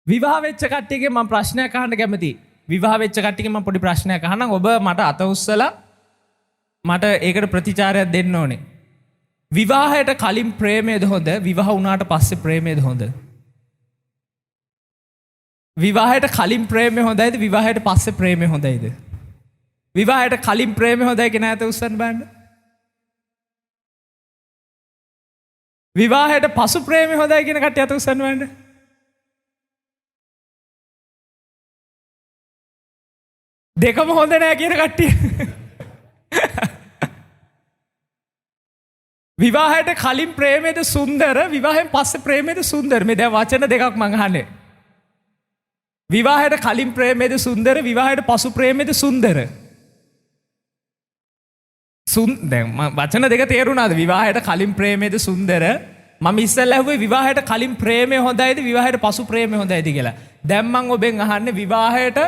විවාහ වෙච්ච කට්ටියගේ මම ප්‍රශ්නයක් අහන්න කැමතියි. විවාහ වෙච්ච කට්ටියගේ මම පොඩි ප්‍රශ්නයක් අහනම්. ඔබ මට අත උස්සලා මට ඒකට ප්‍රතිචාරයක් දෙන්න ඕනේ. විවාහයට කලින් ප්‍රේමයද හොඳ? විවාහ වුණාට පස්සේ ප්‍රේමයද හොඳ? විවාහයට කලින් ප්‍රේමය හොඳයිද? විවාහයට පස්සේ ප්‍රේමය හොඳයිද? විවාහයට කලින් ප්‍රේමය හොඳයි කියන අත උස්සන්න බලන්න. විවාහයට පසු ප්‍රේමය හොඳයි කියන කට්ටිය අත උස්සන්න බලන්න. දෙකම හොඳ නෑ කියන කට්ටිය. විවාහයට කලින් ප්‍රේමයද සුන්දර? විවාහයෙන් පස්සේ ප්‍රේමයද සුන්දර? මේ දැන් වචන දෙකක් මං අහන්නේ. විවාහයට කලින් ප්‍රේමයද සුන්දර? විවාහයට පසු ප්‍රේමයද සුන්දර? දැන් වචන දෙක තේරුණාද? විවාහයට කලින් ප්‍රේමයද සුන්දර? මම ඉස්සෙල්ලා ඇහුවේ විවාහයට කලින් ප්‍රේමය හොඳයිද? විවාහයට පසු ප්‍රේමය හොඳයිද කියලා. දැන් මං ඔබෙන් අහන්නේ විවාහයට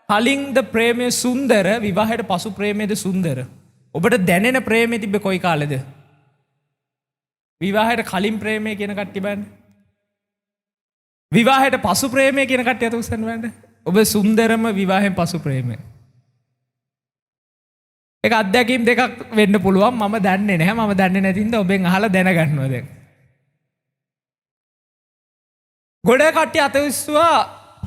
කලින්ද ප්‍රේමය සුන්දර? විවාහයට පසු ප්‍රේමයද සුන්දර? ඔබට දැනෙන ප්‍රේමය තිබ්බේ කොයි කාලෙද? විවාහයට කලින් ප්‍රේමය කියන කට්ටිය බලන්න. විවාහයට පසු ප්‍රේමය කියන කට්ටිය අත උස්සන්න බලන්න. ඔබ සුන්දරම විවාහයෙන් පසු ප්‍රේමය. ඒක අත්දැකීම් දෙකක් වෙන්න පුළුවන්. මම දන්නේ නැහැ. මම දන්නේ නැති හින්දා ඔබෙන් අහලා දැනගන්නවා දැන්. ගොඩ කට්ටිය අත උස්සුවා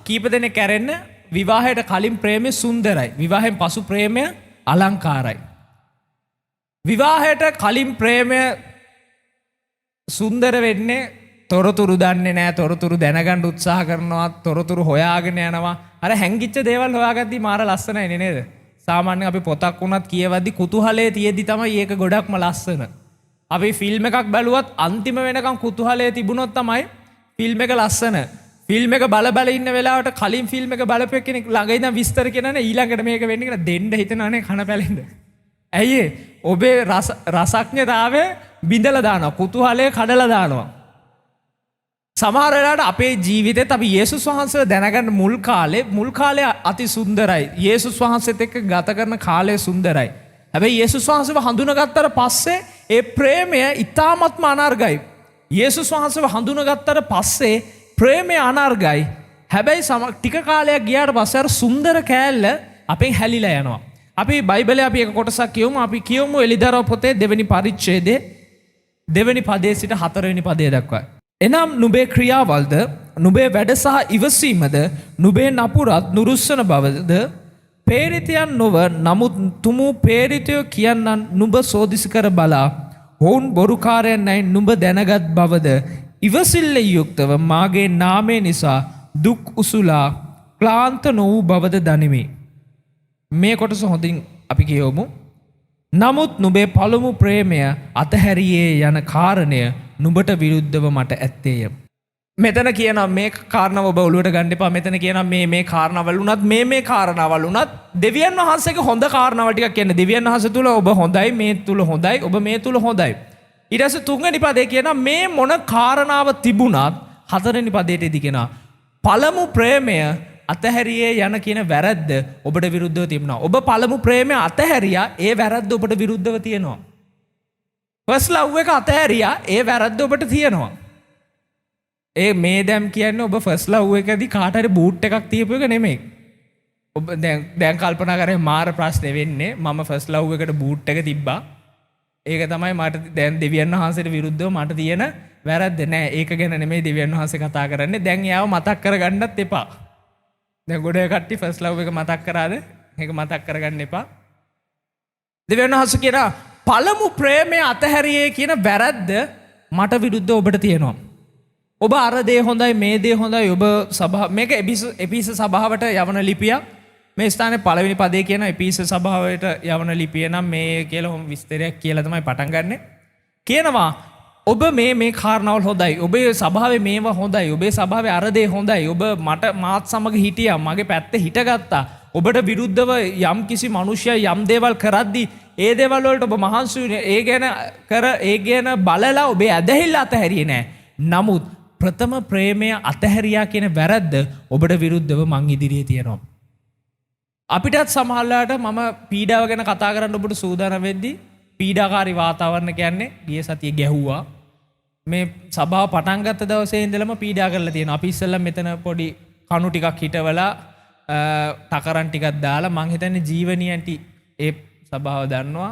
කීප දෙනෙක් කැරෙන්න විවාහයට කලින් ප්‍රේමය සුන්දරයි. විවාහයෙන් පසු ප්‍රේමය අලංකාරයි. විවාහයට කලින් ප්‍රේමය සුන්දර වෙන්නේ තොරතුරු දන්නේ නැහැ, තොරතුරු දැනගන්න උත්සාහ කරනවා, තොරතුරු හොයාගෙන යනවා. අර හැංගිච්ච දේවල් හොයාගද්දි මාර ලස්සනයි නේද? සාමාන්‍යයෙන් අපි පොතක් වුණත් කියවද්දි කුතුහලයේ තියෙද්දි තමයි ඒක ගොඩක්ම ලස්සන. අපි ෆිල්ම් එකක් බැලුවත් අන්තිම වෙනකන් කුතුහලයේ තිබුණොත් තමයි ෆිල්ම් එක ලස්සන. ෆිල්ම් එක බල ඉන්න වෙලාවට කලින් ෆිල්ම් එක බලපු කෙනෙක් ළඟ ඉඳන් විස්තර කියනනේ ඊළඟට මේක වෙන්නේ කියලා දෙන්න හිතනවනේ කන පැලෙන්න. ඇයි ඔබේ රසඥතාවය බිඳලා දානවා, කුතුහලය කඩලා දානවා. සමහර වෙලාවට අපේ ජීවිතේත් අපි යේසුස් වහන්සේව දැනගන්න මුල් කාලේ අති සුන්දරයි. යේසුස් වහන්සේත් එක්ක ගත කරන කාලය සුන්දරයි. හැබැයි යේසුස් වහන්සේව හඳුනාගත්තට පස්සේ ඒ ප්‍රේමය ඉතාමත්ම අනර්ගයි. යේසුස් වහන්සේව හඳුනාගත්තට පස්සේ ප්‍රේමය අනර්ගයි. හැබැයි ටික කාලයක් ගියාට පස්සේ අර සුන්දර කෑල්ල අපෙන් හැලිලා යනවා. අපි බයිබලයේ අපි එක කොටසක් කියමු. අපි කියමු එලිදරව් පොතේ 2 වෙනි පරිච්ඡේදයේ 2 වෙනි පදයේ සිට 4 වෙනි පදය දක්වා. එනම් නුබේ ක්‍රියාවල්ද, නුබේ වැඩ සහ ඉවසීමද, නුබේ නපුරත් නුරුස්සන බවද පේරිතයන් නොව නමුත් තුමු පේරිතයෝ කියන්නන් නුඹ සෝදිසි කර බලා ඔවුන් බොරුකාරයන් නැයි නුඹ දැනගත් බවද ඉවසිල්ලෙන් යුක්තව මාගේ නාමය නිසා දුක් උසුලා ක්ලාන්ත නො වූ බවද දනිමි. මේ කොටස හොඳින් අපි කියවමු. නමුත් නුබේ පළමු ප්‍රේමය අතහැරියේ යන කාරණය නුඹට විරුද්ධව මට ඇත්තේය. මෙතන කියනවා මේ කාරණාව ඔබ ඔලුවට ගන්න එපා. මෙතන කියනවා මේ කාරණාවල් උනත් මේ කාරණාවල් උනත් දෙවියන් වහන්සේගේ හොඳ කාරණාවල් ටිකක් කියන්නේ. දෙවියන් වහන්සේ තුල ඔබ හොඳයි, මේ තුල හොඳයි, ඔබ මේ තුල හොඳයි. ඊට පස්සේ තුන්වෙනි පදේ කියනවා මේ මොන කාරණාව තිබුණත් හතරවෙනි පදේටදී කියනවා පළමු ප්‍රේමය අතහැරියේ යන කියන වැරද්ද ඔබට විරුද්ධව තිබුණා. ඔබ පළමු ප්‍රේමය අතහැරියා, ඒ වැරද්ද ඔබට විරුද්ධව තියෙනවා. ෆස්ට් ලව් එක අතහැරියා, ඒ වැරද්ද ඔබට තියෙනවා. ඒ මේ දැම් කියන්නේ ඔබ ෆස්ට් ලව් එකදී කාට හරි බූට් එකක් තියපු එක නෙමෙයි. ඔබ දැන් කල්පනා කරේ මාර ප්‍රශ්නේ වෙන්නේ මම ෆස්ට් ලව් එකට බූට් එක තිබ්බා. ඒක තමයි මට දැන් දෙවියන් වහන්සේට විරුද්ධව මට තියෙන වැරද්ද. නෑ, ඒක ගැන නෙමෙයි දෙවියන් වහන්සේ කතා කරන්නේ. දැන් එයාව මතක් කරගන්නත් එපා. දැන් ගොඩ කට්ටිය ෆස්ට් ලව් එක මතක් කරාද? ඒක මතක් කරගන්න එපා. දෙවියන් වහන්සේ කියනවා පළමු ප්‍රේමය අතහැරියේ කියන වැරද්ද මට විරුද්ධව ඔබට තියෙනවා. ඔබ අර දේ හොඳයි, මේ දේ හොඳයි. ඔබ මේක එපීස සභාවට යවන ලිපියක්. මේ ස්ථානයේ පළවෙනි පදේ කියන එපීස සභාවට යවන ලිපිය නම් මේ කියලා විස්තරයක් කියලා තමයි පටන් ගන්නෙ. කියනවා ඔබ මේ කාරණාවල් හොඳයි. ඔබේ සභාවේ මේවා හොඳයි. ඔබේ සභාවේ අර දේ හොඳයි. ඔබ මාත් සමග හිටියා. මගේ පැත්තේ හිටගත්තා. ඔබට විරුද්ධව යම් කිසි මිනිසයා යම් දේවල් කරද්දී ඒ දේවල් වලට ඔබ මහන්සි වුණේ. ඒ ගැන බලලා ඔබේ ඇදහිල්ල අතහැරියේ නෑ. නමුත් ප්‍රථම ප්‍රේමය අතහැරියා කියන වැරද්ද ඔබට විරුද්ධව මං ඉදිරියේ තියෙනවා. අපිටත් සමහරලාට මම පීඩාව ගැන කතා කරන්න ඔබට සූදානම් වෙද්දී පීඩාකාරී වාතාවරණ කියන්නේ ගිය සතියේ ගැහුවා. මේ සභාව පටන් ගත්ත දවසේ ඉඳලම පීඩා කරලා තියෙනවා. අපි ඉස්සෙල්ලා මෙතන පොඩි කණු ටිකක් හිටවලා ටකරන් ටිකක් දාලා මං හිතන්නේ ජීවනියන්ටි ඒ සභාව දන්නවා.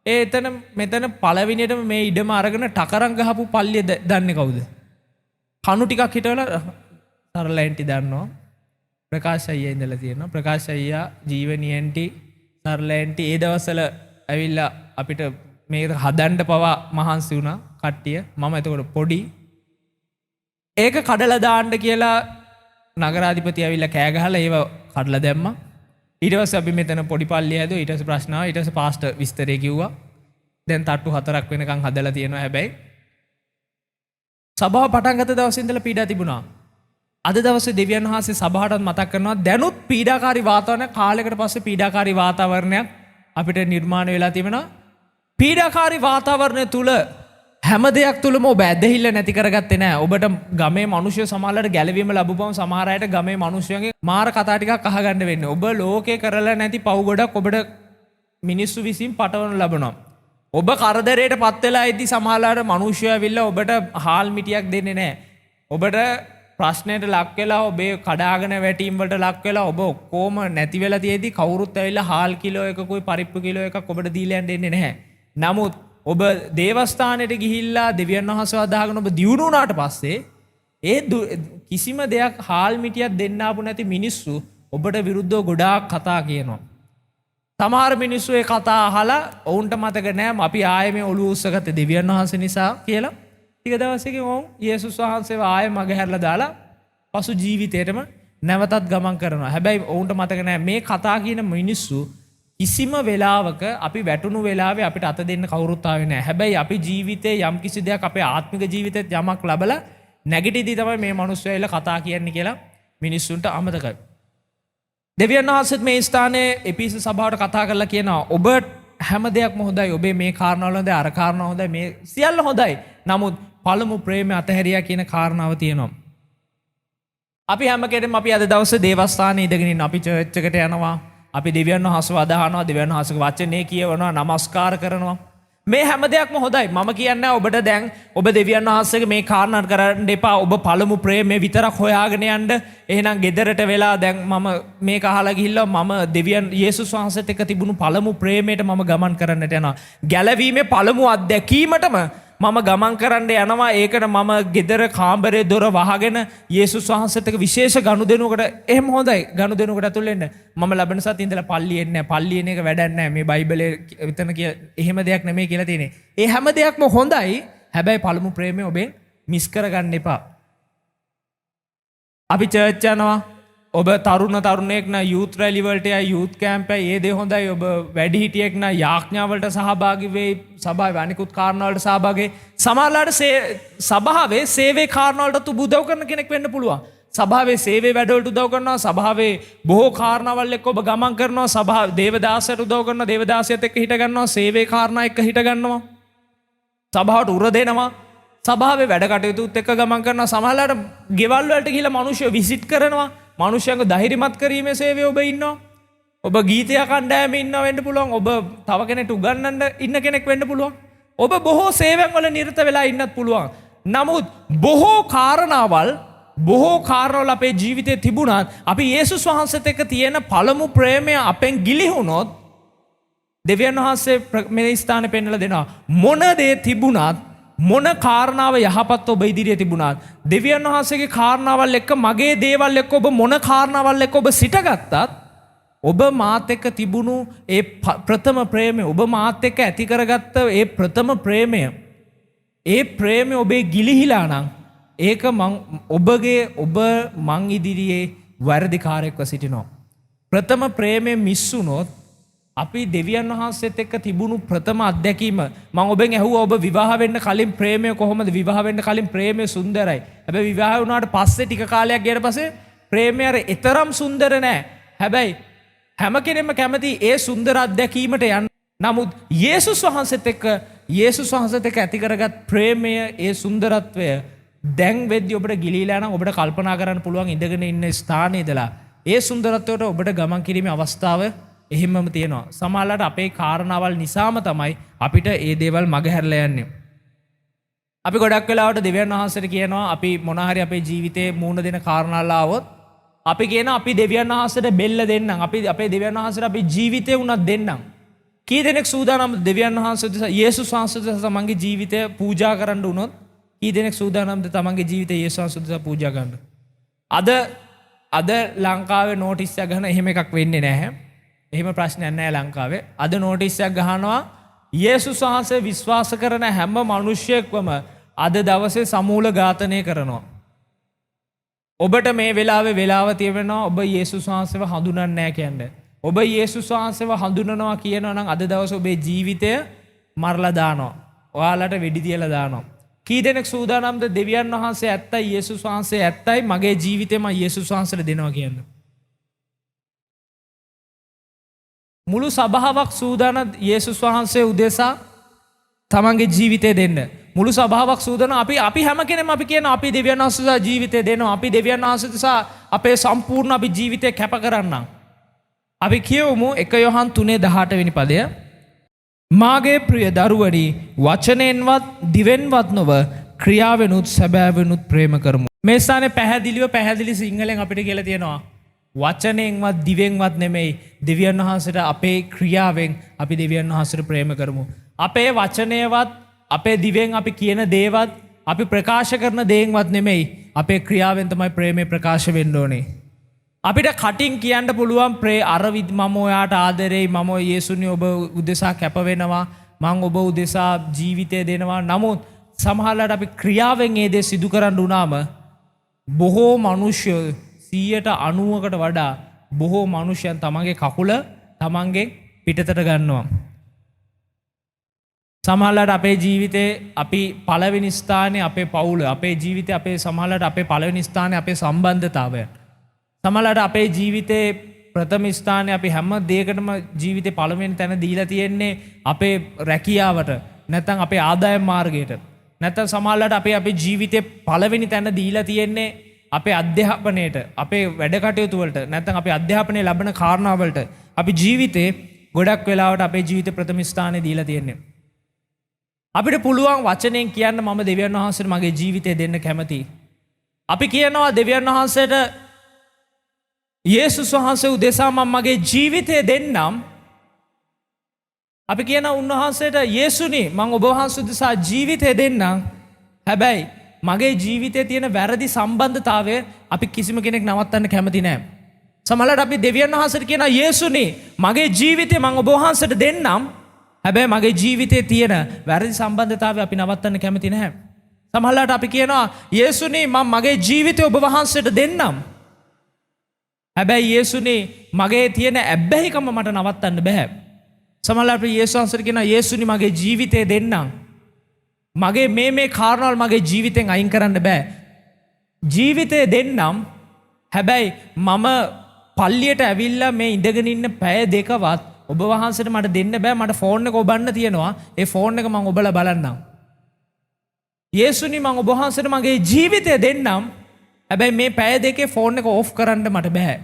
ඒ එතන මෙතන පළවෙනියටම මේ ඉඩම අරගෙන ටකරන් ගහපු පල්ලිය දන්නේ කවුද? කණු ටිකක් හිටවලා සරලෙන්ටි දන්නවා. ප්‍රකාශ අයියා ඉඳලා තියෙනවා. ප්‍රකාශ අයියා ජීවනියන්ටි සරලෙන්ටි ඒ දවස්වල ඇවිල්ලා අපිට මේක හදන්න පවා මහන්සි වුණා කට්ටිය. මම එතකොට පොඩි. ඒක කඩලා දාන්න කියලා නගරාධිපති ඇවිල්ලා කෑ ගහලා ඒව කඩලා දැම්මා. ඊට පස්සේ අපි මෙතන පොඩි පල්ලිය හැදුවා. ඊට පස්සේ ප්‍රශ්න ආවා. ඊට පස්සේ පාස්ටර් විස්තරේ කිව්වා. දැන් තට්ටු 4ක් වෙනකන් හදලා තියෙනවා. හැබැයි සභාව පටන් ගත්ත දවසේ ඉඳලා පීඩා තිබුණා. අද දවසේ දෙවියන් වහන්සේ සභාවටත් මතක් කරනවා දැනුත් පීඩාකාරී වාතාවරණයක් කාලයකට පස්සේ පීඩාකාරී වාතාවරණයක් අපිට නිර්මාණය වෙලා තිබෙනවා. පීඩාකාරී වාතාවරණය තුල හැම දෙයක් තුලම ඔබ ඇදහිල්ල නැති කරගත්තේ නැහැ. ඔබට ගමේ මිනිස්සු සමහරවල්ලාට ගැලවීම ලැබුවම සමහර අයට ගමේ මිනිස්සුන්ගේ මාර කතා ටිකක් අහගන්න වෙන්නේ. ඔබ ලෝකේ කරලා නැති පව් ගොඩක් ඔබට මිනිස්සු විසින් පටවනු ලබනවා. ඔබ කරදරයට පත් වෙලා ඉදි සමහරවල්ලාට මිනිස්සු ඇවිල්ලා ඔබට හාල් මිටියක් දෙන්නේ නැහැ. ඔබට ප්‍රශ්නයට ලක් වෙලා ඔබේ කඩාගෙන වැටීම් වලට ලක් වෙලා ඔබ ඔක්කොම නැති වෙලා තියෙදි කවුරුත් ඇවිල්ලා හාල් කිලෝ එකකුයි පරිප්පු කිලෝ එකක් ඔබට දීලා යන්න දෙන්නේ නැහැ. නමුත් ඔබ දේවස්ථානයට ගිහිල්ලා දෙවියන් වහන්සේව අදහගෙන ඔබ දියුණු වුණාට පස්සේ ඒ කිසිම දෙයක් හාල් මිටියක් දෙන්න ආපු නැති මිනිස්සු ඔබට විරුද්ධව ගොඩාක් කතා කියනවා. සමහර මිනිස්සු ඒ කතා අහලා ඔවුන්ට මතක නැහැ අපි ආයෙ මේ ඔළුව උස්සගත්තේ දෙවියන් වහන්සේ නිසා කියලා. ටික දවසකින් ඔවුන් යේසුස් වහන්සේව ආයෙ මගහැරලා දාලා පසු ජීවිතේටම නැවතත් ගමන් කරනවා. හැබැයි ඔවුන්ට මතක නැහැ මේ කතා කියන මිනිස්සු කිසිම වෙලාවක අපි වැටුණු වෙලාවේ අපිට අත දෙන්න කවුරුත් ආවේ නැහැ. හැබැයි අපි ජීවිතේ යම් කිසි දෙයක් අපේ ආත්මික ජීවිතේත් යමක් ලැබලා නැගිටිදී තමයි මේ මිනිස්සු ඇවිල්ලා කතා කියන්නේ කියලා මිනිස්සුන්ට අමතකයි. දෙවියන් වහන්සේත් මේ ස්ථානයේ එපීස සභාවට කතා කරලා කියනවා ඔබ හැම දෙයක්ම හොඳයි. ඔබේ මේ කාරණාවල හොඳයි, අර කාරණාව හොඳයි, මේ සියල්ල හොඳයි. නමුත් පළමු ප්‍රේමය අතහැරියා කියන කාරණාව තියෙනවා. අපි හැම කෙනෙක්ම අපි අද දවසේ දේවස්ථානයේ ඉඳගෙන ඉන්න අපි චර්ච් එකට යනවා. අපි දෙවියන් වහන්සේව අදහනවා, දෙවියන් වහන්සේගේ වචනේ කියවනවා, නමස්කාර කරනවා. මේ හැම දෙයක්ම හොඳයි. මම කියන්නේ ඔබට දැන් ඔබ දෙවියන් වහන්සේගේ මේ කාරණා කරන්න එපා. ඔබ පළමු ප්‍රේමය විතරක් හොයාගෙන යන්න. එහෙනම් ගෙදරට වෙලා දැන් මම මේක අහලා ගිහිල්ලා මම දෙවියන් යේසුස් වහන්සේත් එක්ක තිබුණු පළමු ප්‍රේමයට මම ගමන් කරන්නට යනවා. ගැලවීමේ පළමු අත්දැකීමටම මම ගමන් කරන්න යනවා. ඒකට මම ගෙදර කාමරේ දොර වහගෙන යේසුස් වහන්සේත් එක්ක විශේෂ ගනුදෙනුවකට එහෙම හොඳයි. ගනුදෙනුවකට ඇතුල් වෙන්න. මම ලබන සතියේ ඉඳලා පල්ලියෙන් නැහැ. පල්ලියෙන් එක වැඩක් නැහැ. මේ බයිබලයේ විතන එහෙම දෙයක් නෙමෙයි කියලා තියෙන්නේ. ඒ හැම දෙයක්ම හොඳයි. හැබැයි පළමු ප්‍රේමය ඔබේ මිස් කරගන්න එපා. අපි චර්ච් යනවා. ඔබ තරුණයෙක් නම් යූත් රැලි වලට යයි, යූත් කැම්ප් එකයි, ඒ දේ හොඳයි. ඔබ වැඩිහිටියෙක් නම් යාඥා වලට සහභාගී වෙයි, සභාවේ අනිකුත් කාරණා වලට සහභාගී. සමහරලාට සභාවේ සේවයේ කාරණා වලට උදව් කරන කෙනෙක් වෙන්න පුළුවන්. සභාවේ සේවයේ වැඩවලට උදව් කරනවා. සභාවේ බොහෝ කාරණාවල් එක්ක ඔබ ගමන් කරනවා. සභාව දේවදාසයට උදව් කරනවා. දේවදාසියත් එක්ක හිට ගන්නවා. සේවයේ කාරණා එක්ක හිට ගන්නවා. සභාවට උර දෙනවා. සභාවේ වැඩ කටයුතුත් එක්ක ගමන් කරනවා. සමහරලාට ගෙවල් වලට ගිහිල්ලා මිනිස්සු විසිට් කරනවා. මනුෂ්‍යයන්ව ධෛර්යමත් කිරීමේ සේවයේ ඔබ ඉන්නවා. ඔබ ගීතය කණ්ඩායමේ ඉන්නවා වෙන්න පුළුවන්. ඔබ තව කෙනෙක්ට උගන්වන්න ඉන්න කෙනෙක් වෙන්න පුළුවන්. ඔබ බොහෝ සේවයන් වල නිරත වෙලා ඉන්නත් පුළුවන්. නමුත් බොහෝ කාරණාවල් අපේ ජීවිතේ තිබුණත් අපි යේසුස් වහන්සේත් එක්ක තියෙන පළමු ප්‍රේමය අපෙන් ගිලිහුණොත් දෙවියන් වහන්සේ මේ ස්ථානේ පෙන්වලා දෙනවා. මොන දේ තිබුණත් මොන කාරණාව යහපත් ඔබ ඉදිරියේ තිබුණාත් දෙවියන් වහන්සේගේ කාරණාවල් එක්ක මගේ දේවල් එක්ක ඔබ මොන කාරණාවල් එක්ක ඔබ සිටගත්තත් ඔබ මාත් එක්ක තිබුණු ඒ ප්‍රථම ප්‍රේමය ඔබ මාත් එක්ක ඇති කරගත්ත ඒ ප්‍රථම ප්‍රේමය ඔබේ ගිලිහිලා නම් ඒක ඔබ මං ඉදිරියේ වැරදිකාරයෙක්ව සිටිනවා. ප්‍රථම ප්‍රේමය මිස් වුණොත් අපි දෙවියන් වහන්සේත් එක්ක තිබුණු ප්‍රථම අත්දැකීම මම ඔබෙන් ඇහුවා ඔබ විවාහ වෙන්න කලින් ප්‍රේමය කොහොමද? විවාහ වෙන්න කලින් ප්‍රේමය සුන්දරයි. හැබැයි විවාහ වුණාට පස්සේ ටික කාලයක් ගියට පස්සේ ප්‍රේමය අර ඊතරම් සුන්දර නෑ. හැබැයි හැම කෙනෙක්ම කැමති ඒ සුන්දර අත්දැකීමට යන්න. නමුත් යේසුස් වහන්සේත් එක්ක ඇති කරගත් ප්‍රේමය ඒ සුන්දරත්වය දැන් වෙද්දි ඔබට ගිලීලා නම් ඔබට කල්පනා කරන්න පුළුවන් ඉඳගෙන ඉන්න ස්ථානයේ ඉඳලා ඒ සුන්දරත්වයට ඔබට ගමන් කිරීමේ අවස්ථාව එහෙමම තියෙනවා. සමහරවිට අපේ කාරණාවල් නිසාම තමයි අපිට ඒ දේවල් මගහැරලා යන්නේ. අපි ගොඩක් වෙලාවට දෙවියන් වහන්සේට කියනවා අපි මොන හරි අපේ ජීවිතේ මූණ දෙන කාරණාලා આવොත් අපි කියන අපි දෙවියන් වහන්සේට බෙල්ල දෙන්නම්. අපි අපේ දෙවියන් වහන්සේට අපි ජීවිතේ උනත් දෙන්නම්. කී දෙනෙක් සූදානම් දෙවියන් වහන්සේට යේසුස් වහන්සේට තමන්ගේ ජීවිතය පූජා කරන්න උනොත් කී දෙනෙක් සූදානම්ද තමන්ගේ ජීවිතේ යේසුස් වහන්සේට පූජා කරන්න? අද ලංකාවේ නෝටිස් එකක් ගන්න එහෙම එකක් වෙන්නේ නැහැ. එහෙම ප්‍රශ්නයක් නැහැ ලංකාවේ. අද නෝටිස් එකක් ගහනවා යේසුස් වහන්සේ විශ්වාස කරන හැම මිනිහෙක්වම අද දවසේ සමූල ඝාතනය කරනවා. ඔබට මේ වෙලාවේ වෙලාව තියෙනවා ඔබ යේසුස් වහන්සේව හඳුනන්නේ නැහැ කියන්නේ. ඔබ යේසුස් වහන්සේව හඳුනනවා කියනවා නම් අද දවසේ ඔබේ ජීවිතය මරලා දානවා. ඔයාලට වෙඩි තියලා දානවා. කී දෙනෙක් සූදානම්ද දෙවියන් වහන්සේ ඇත්තයි යේසුස් වහන්සේ ඇත්තයි මගේ ජීවිතේ මම යේසුස් වහන්සේට දෙනවා කියන්නේ. මුළු සභාවක් සූදානම් යේසුස් වහන්සේ උදෙසා තමන්ගේ ජීවිතය දෙන්න. මුළු සභාවක් සූදානම් අපි හැම කෙනෙම අපි කියන අපි දෙවියන් වහන්සේට ජීවිතය දෙනවා. අපි දෙවියන් වහන්සේට අපේ සම්පූර්ණ අපි ජීවිතය කැප කරන්නම්. අපි කියවමු 1 යොහන් 3:18 වෙනි පදය. මාගේ ප්‍රිය දරුවනි වචනෙන්වත් දිවෙන්වත් නොව ක්‍රියාවෙනුත් සැබෑවෙනුත් ප්‍රේම කරමු. මේ ස්ථානේ පැහැදිලි සිංහලෙන් අපිට කියලා තියෙනවා. වචනෙන්වත් දිවෙන්වත් නෙමෙයි දෙවියන් වහන්සේට අපේ ක්‍රියාවෙන් අපි දෙවියන් වහන්සේට ප්‍රේම කරමු. අපේ වචනයවත් අපේ දිවෙන් අපි කියන දේවත් අපි ප්‍රකාශ කරන දේෙන්වත් නෙමෙයි අපේ ක්‍රියාවෙන් තමයි ප්‍රේමය ප්‍රකාශ වෙන්න ඕනේ. අපිට කටින් කියන්න පුළුවන් අරවිද් මම ඔයාට ආදරෙයි මම යේසුනි ඔබ උදෙසා කැප වෙනවා මං ඔබ උදෙසා ජීවිතය දෙනවා. නමුත් සමහරවිට අපි ක්‍රියාවෙන් ඒ දේ සිදු කරන්න උනාම බොහෝ මිනිස්සු 90%කට වඩා බොහෝ මිනිසයන් තමන්ගේ කකුල තමන්ගේ පිටතට ගන්නවා. සමහරවිට අපේ ජීවිතේ අපි පළවෙනි ස්ථානයේ අපේ පවුල අපේ ජීවිතේ අපේ සමහරවිට අපේ පළවෙනි ස්ථානයේ අපේ සම්බන්ධතාවය සමහරවිට අපේ ජීවිතේ ප්‍රථම ස්ථානයේ අපි හැම දෙයකටම ජීවිතේ පළවෙනි තැන දීලා තියෙන්නේ අපේ රැකියාවට නැත්නම් අපේ ආදායම් මාර්ගයට නැත්නම් සමහරවිට අපේ ජීවිතේ පළවෙනි තැන දීලා තියෙන්නේ අපේ අධ්‍යාපනයට අපේ වැඩ කටයුතු වලට නැත්නම් අපේ අධ්‍යාපනය ලැබෙන කාරණා වලට අපි ජීවිතේ ගොඩක් වෙලාවට අපේ ජීවිතේ ප්‍රථම ස්ථානයේ දීලා තියෙන්නේ. අපිට පුළුවන් වචනෙන් කියන්න මම දෙවියන් වහන්සේට මගේ ජීවිතය දෙන්න කැමතියි. අපි කියනවා දෙවියන් වහන්සේට යේසුස් වහන්සේ උදෙසා මම මගේ ජීවිතය දෙන්නම්. අපි කියනවා උන්වහන්සේට යේසුනි මම ඔබ වහන්සේ උදෙසා ජීවිතය දෙන්නම්. හැබැයි මගේ ජීවිතයේ තියෙන වැරදි සම්බන්ධතාවය අපි කිසිම කෙනෙක් නවත්තන්න කැමති නැහැ. සමහරවිට අපි දෙවියන් වහන්සේට කියනවා යේසුනි මගේ ජීවිතය මම ඔබ වහන්සේට දෙන්නම්. හැබැයි මගේ ජීවිතයේ තියෙන වැරදි සම්බන්ධතාවය අපි නවත්තන්න කැමති නැහැ. සමහරවිට අපි කියනවා යේසුනි මම මගේ ජීවිතය ඔබ වහන්සේට දෙන්නම්. හැබැයි යේසුනි මගේ තියෙන ඇබ්බැහිකම මට නවත්තන්න බෑ. සමහරවිට අපි යේසුස් වහන්සේට කියනවා යේසුනි මගේ ජීවිතය දෙන්නම්. මගේ මේ කාරණාවල් මගේ ජීවිතෙන් අයින් කරන්න බෑ. ජීවිතය දෙන්නම්. හැබැයි මම පල්ලියට ඇවිල්ලා මේ ඉඳගෙන ඉන්න පැය දෙකවත් ඔබ වහන්සේට මට දෙන්න බෑ. මට ෆෝන් එක ඔබන්න තියෙනවා. ඒ ෆෝන් එක මම ඔබලා බලන්නම්. යේසුනි මම ඔබ වහන්සේට මගේ ජීවිතය දෙන්නම්. හැබැයි මේ පැය දෙකේ ෆෝන් එක ඕෆ් කරන්න මට බෑ.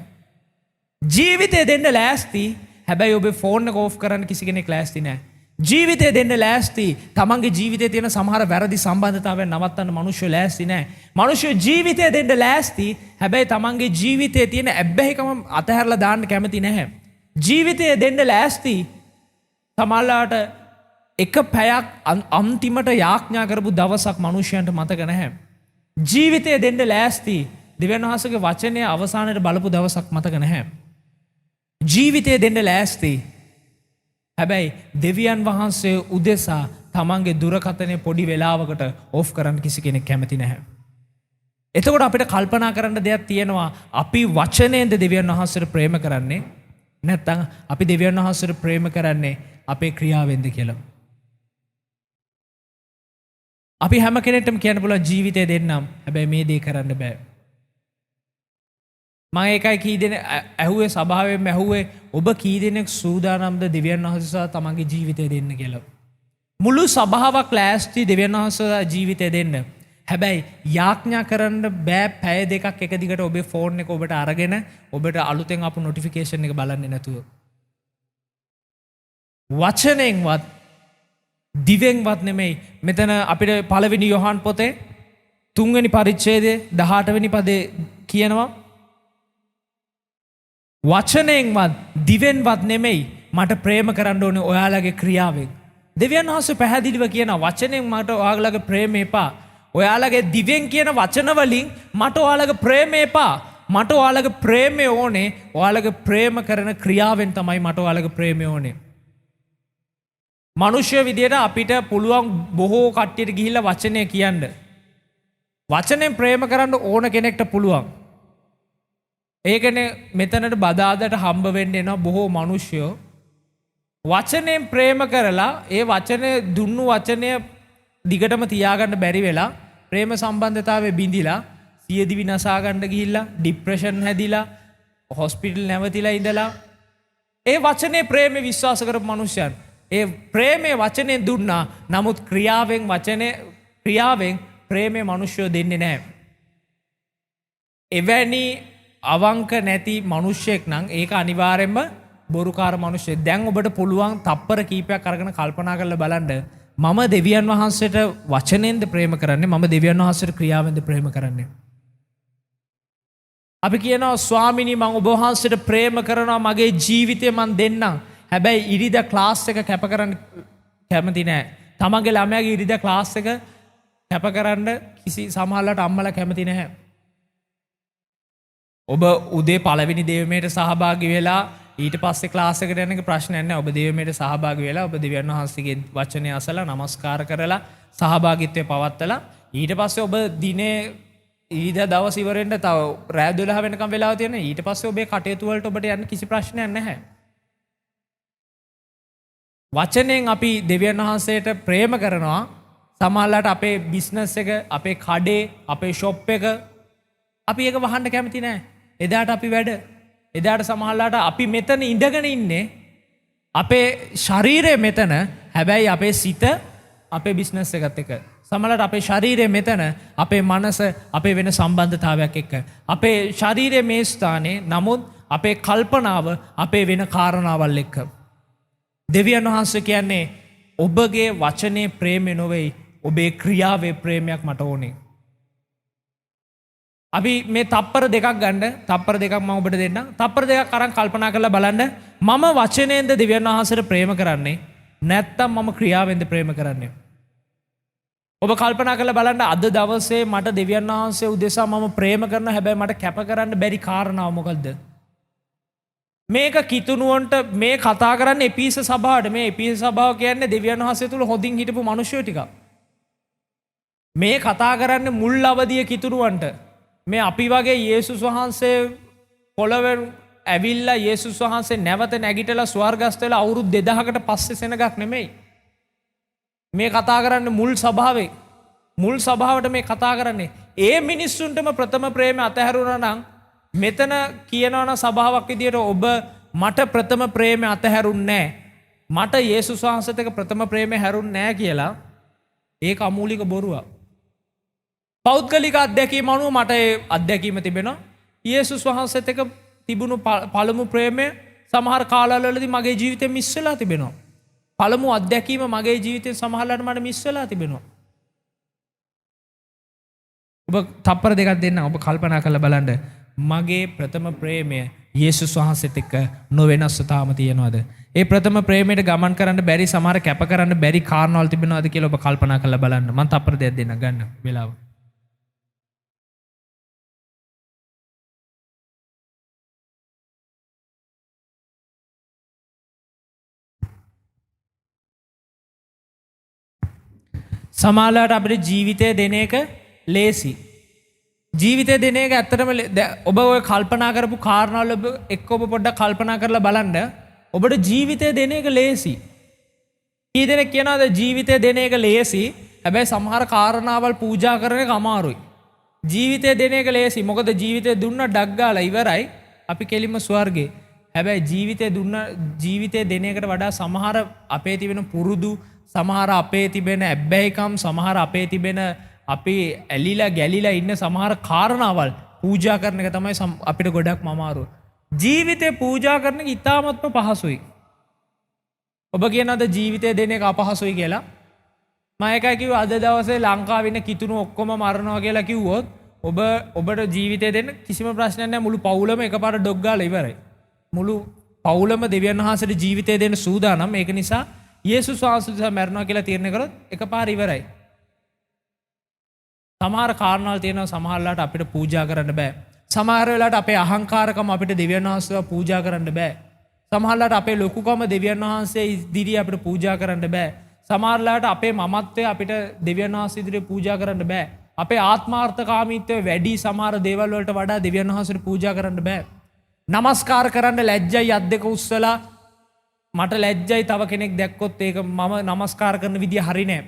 ජීවිතය දෙන්න ලෑස්ති. හැබැයි ඔබේ ෆෝන් එක ඕෆ් කරන්න කිසි කෙනෙක් ලෑස්ති නෑ. ජීවිතය දෙන්න ලෑස්ති. තමන්ගේ ජීවිතයේ තියෙන සමහර වැරදි සම්බන්ධතාවයන් නවත්තන්න මිනිස්සු ලෑස්ති නෑ. මිනිස්සු ජීවිතය දෙන්න ලෑස්ති. හැබැයි තමන්ගේ ජීවිතයේ තියෙන ඇබ්බැහිකම අතහැරලා දාන්න කැමති නැහැ. ජීවිතය දෙන්න ලෑස්ති. සමහරලාට එක පැයක් අන්තිමට යාඥා කරපු දවසක් මිනිසයන්ට මතක නැහැ. ජීවිතය දෙන්න ලෑස්ති. දෙවියන් වහන්සේගේ වචනය අවසානයේ බලපු දවසක් මතක නැහැ. ජීවිතය දෙන්න ලෑස්ති. හැබැයි දෙවියන් වහන්සේ උදෙසා තමන්ගේ දුරකථනය පොඩි වෙලාවකට ඔෆ් කරන්න කිසි කෙනෙක් කැමති නැහැ. එතකොට අපිට කල්පනා කරන්න දෙයක් තියෙනවා. අපි වචනයෙන්ද දෙවියන් වහන්සේට ප්‍රේම කරන්නේ නැත්නම් අපි දෙවියන් වහන්සේට ප්‍රේම කරන්නේ අපේ ක්‍රියාවෙන්ද කියලා. අපි හැම කෙනෙක්ටම කියන්න පුළුවන් ජීවිතය දෙන්නම්. හැබැයි මේ දේ කරන්න බෑ. මම ඒකයි කී දෙනෙක් ඇහුවේ සභාවෙම ඇහුවේ ඔබ කී දෙනෙක් සූදානම්ද දෙවියන් වහන්සේ තමන්ගේ ජීවිතය දෙන්න කියලා. මුළු සභාවක් ලෑස්ති දෙවියන් වහන්සේ ජීවිතය දෙන්න. හැබැයි යාඥා කරන්න බෑ පැය දෙකක් එක දිගට ඔබේ ෆෝන් එක ඔබට අරගෙන ඔබට අලුතෙන් ආපු නොටිෆිකේෂන් එක බලන්නේ නැතුව. වචනෙන්වත් දිවෙන්වත් නෙමෙයි. මෙතන අපිට පළවෙනි යොහන් පොතේ 3 වෙනි පරිච්ඡේදයේ 18 වෙනි පදේ කියනවා වචනයෙන්වත් දිවෙන්වත් නෙමෙයි මට ප්‍රේම කරන්න ඕනේ ඔයාලගේ ක්‍රියාවෙන්. දෙවියන් වහන්සේ පැහැදිලිව කියන වචනෙන් මට ඔයාලගේ ප්‍රේම එපා. ඔයාලගේ දිවෙන් කියන වචන වලින් මට ඔයාලගේ ප්‍රේම එපා. මට ඔයාලගේ ප්‍රේමය ඕනේ ඔයාලගේ ප්‍රේම කරන ක්‍රියාවෙන් තමයි මට ඔයාලගේ ප්‍රේමය ඕනේ. මනුෂ්‍ය විදියට අපිට පුළුවන් බොහෝ කට්ටියට ගිහිල්ලා වචනය කියන්න. වචනෙන් ප්‍රේම කරන්න ඕන කෙනෙක්ට පුළුවන්. ඒකනේ මෙතනට බදාදට හම්බ වෙන්න එනවා බොහෝ මනුෂ්‍යයෝ වචනයෙන් ප්‍රේම කරලා ඒ වචනේ දුන්නු වචනය දිගටම තියාගන්න බැරි වෙලා ප්‍රේම සම්බන්ධතාවයේ බිඳිලා සියදිවි නසා ගන්න ගිහිල්ලා ડિප්‍රෙෂන් හැදිලා හොස්පිටල් නැවතිලා ඉඳලා ඒ වචනේ ප්‍රේමේ විශ්වාස කරපු මනුෂ්‍යයන් ඒ ප්‍රේමේ වචනේ දුන්නා නමුත් ක්‍රියාවෙන් ප්‍රේමේ මනුෂ්‍යයෝ දෙන්නේ නැහැ. එවැනි අවංක නැති මනුෂ්‍යෙක් නම් ඒක අනිවාර්යෙන්ම බොරුකාර මනුෂ්‍යෙක්. දැන් ඔබට පුළුවන් තප්පර කීපයක් අරගෙන කල්පනා කරලා බලන්න මම දෙවියන් වහන්සේට වචනෙන්ද ප්‍රේම කරන්නේ මම දෙවියන් වහන්සේට ක්‍රියාවෙන්ද ප්‍රේම කරන්නේ. අපි කියනවා ස්වාමිනී මම ඔබ වහන්සේට ප්‍රේම කරනවා මගේ ජීවිතේ මම දෙන්නම්. හැබැයි ඉරිදා ක්ලාස් එක කැප කරන්න කැමති නැහැ. තමන්ගේ ළමයාගේ ඉරිදා ක්ලාස් එක කැප කරන්න කිසි සමහරලාට අම්මලා කැමති නැහැ. ඔබ උදේ පළවෙනි දේවමේට සහභාගී වෙලා ඊට පස්සේ ක්ලාස් එකට යන එක ප්‍රශ්නයක් නැහැ. ඔබ දේවමේට සහභාගී වෙලා ඔබ දෙවියන් වහන්සේගේ වචනය අසලා নমස්කාර කරලා සහභාගීත්වය පවත්වලා ඊට පස්සේ ඔබ දිනේ ඊදා දවස් ඉවරෙන්න තව රෑ 12 වෙනකම් වෙලාව තියෙන. ඊට පස්සේ ඔබේ කටයුතු වලට ඔබට යන්න කිසි ප්‍රශ්නයක් නැහැ. වචනෙන් අපි දෙවියන් වහන්සේට ප්‍රේම කරනවා. සමහරවිට අපේ බිස්නස් එක, අපේ කඩේ, අපේ ෂොප් එක අපි ඒක වහන්න කැමති නැහැ. එදාට අපි වැඩ. එදාට සමහරවිට අපි මෙතන ඉඳගෙන ඉන්නේ අපේ ශරීරය මෙතන. හැබැයි අපේ සිත අපේ බිස්නස් එකත් එක්ක. සමහරවිට අපේ ශරීරය මෙතන, අපේ මනස අපේ වෙන සම්බන්ධතාවයක් එක්ක. අපේ ශරීරය මේ ස්ථානේ, නමුත් අපේ කල්පනාව අපේ වෙන කාරණාවල් එක්ක. දෙවියන් වහන්සේ කියන්නේ ඔබගේ වචනේ ප්‍රේමය නොවේයි ඔබේ ක්‍රියාවේ ප්‍රේමයක් මට ඕනේ. අපි මේ තප්පර දෙකක් ගන්න. තප්පර දෙකක් මම ඔබට දෙන්නම්. තප්පර දෙකක් අරන් කල්පනා කරලා බලන්න මම වචනයෙන්ද දෙවියන් වහන්සේට ප්‍රේම කරන්නේ නැත්නම් මම ක්‍රියාවෙන්ද ප්‍රේම කරන්නේ? ඔබ කල්පනා කරලා බලන්න අද දවසේ මට දෙවියන් වහන්සේ උදෙසා මම ප්‍රේම කරනවා හැබැයි මට කැප කරන්න බැරි කාරණාව මොකද්ද? මේක කිතුණුවන්ට මේ කතා කරන්නේ එපීස සභාවට. මේ එපීස සභාව කියන්නේ දෙවියන් වහන්සේ තුල හොඳින් හිටපු මිනිස්සු ටිකක්. මේ කතා කරන්නේ මුල් අවදියේ කිතුණුවන්ට. මේ අපි වගේ යේසුස් වහන්සේ පොළවෙන් ඇවිල්ලා යේසුස් වහන්සේ නැවත නැගිටලා ස්වර්ගස්ථ වෙලා අවුරුදු 2000කට පස්සේ සෙනගක් නෙමෙයි. මේ කතා කරන්නේ මුල් සභාවේ. මුල් සභාවට මේ කතා කරන්නේ. ඒ මිනිස්සුන්ටම ප්‍රථම ප්‍රේමය අතහැරුණා නම් මෙතන කියනවන සභාවක් විදියට ඔබ මට ප්‍රථම ප්‍රේමය අතහැරුන්නේ නැහැ. මට යේසුස් වහන්සේත් එක්ක ප්‍රථම ප්‍රේමය හැරුන්නේ නැහැ කියලා ඒක අමූලික බොරුවක්. පෞද්ගලික අත්දැකීම අනුව මට ඒ අත්දැකීම තිබෙනවා. යේසුස් වහන්සේත් එක්ක තිබුණු පළමු ප්‍රේමය සමහර කාලවලදී මගේ ජීවිතේ මිස් වෙලා තිබෙනවා. පළමු අත්දැකීම මගේ ජීවිතේ සමහරවිට මට මිස් වෙලා තිබෙනවා. ඔබ තප්පර දෙකක් දෙන්න ඔබ කල්පනා කරලා බලන්න මගේ ප්‍රථම ප්‍රේමය යේසුස් වහන්සේත් එක්ක නොවෙනස්ව තාම තියෙනවද? ඒ ප්‍රථම ප්‍රේමයට ගමන් කරන්න බැරි සමහර කැප කරන්න බැරි කාරණාවල් තිබෙනවද කියලා ඔබ කල්පනා කරලා බලන්න. මම තප්පර දෙකක් දෙන්න ගන්න වෙලාව. සමහරවිට අපිට ජීවිතය දෙන එක ලේසි. ජීවිතය දෙන එක ඇත්තටම ඔබ ඔය කල්පනා කරපු කාරණාවල එක්ක ඔබ පොඩ්ඩක් කල්පනා කරලා බලන්න. ඔබට ජීවිතය දෙන එක ලේසි. කී දෙනෙක් කියනවාද ජීවිතය දෙන එක ලේසි? හැබැයි සමහර කාරණාවල් පූජා කරන එක අමාරුයි. ජීවිතය දෙන එක ලේසි. මොකද ජීවිතය දුන්න ඩක් ගාලා ඉවරයි. අපි කෙලින්ම ස්වර්ගේ. හැබැයි ජීවිතය දෙන එකට වඩා සමහර අපේ තිබෙන පුරුදු, සමහර අපේ තිබෙන ඇබ්බැහිකම්, සමහර අපේ තිබෙන අපි ඇලිලා ගැලිලා ඉන්න සමහර කාරණාවල් පූජා කරන එක තමයි අපිට ගොඩක්ම අමාරුව. ජීවිතේ පූජා කරන එක ඉතාමත්ම පහසුයි. ඔබ කියනවාද ජීවිතය දෙන එක අපහසුයි කියලා? මම එකයි කිව්ව අද දවසේ ලංකාවේ ඉන්න කිතුණු ඔක්කොම මරනවා කියලා කිව්වොත් ඔබට ජීවිතේ දෙන්න කිසිම ප්‍රශ්නයක් නැහැ. මුළු පවුලම එකපාරට ඩොග් ගාලා ඉවරයි. මුළු පවුලම දෙවියන් වහන්සේට ජීවිතේ දෙන්න සූදානම්. ඒක නිසා යේසුස් වහන්සේ මරනවා කියලා තීරණය කරොත් එකපාර ඉවරයි. සමහර කාරණාවල් තියෙනවා සමහරලාට අපිට පූජා කරන්න බෑ. සමහර වෙලාවට අපේ අහංකාරකම අපිට දෙවියන් වහන්සේව පූජා කරන්න බෑ. සමහරලාට අපේ ලොකුකම දෙවියන් වහන්සේ ඉදිරියේ අපිට පූජා කරන්න බෑ. සමහරලාට අපේ මමත්වය අපිට දෙවියන් වහන්සේ ඉදිරියේ පූජා කරන්න බෑ. අපේ ආත්මාර්ථකාමීත්වය වැඩි සමහර දේවල් වලට වඩා දෙවියන් වහන්සේට පූජා කරන්න බෑ. නමස්කාර කරන්න ලැජ්ජයි අත් දෙක උස්සලා මට ලැජ්ජයි තව කෙනෙක් දැක්කොත් ඒක මම නමස්කාර කරන විදිය හරි නෑ.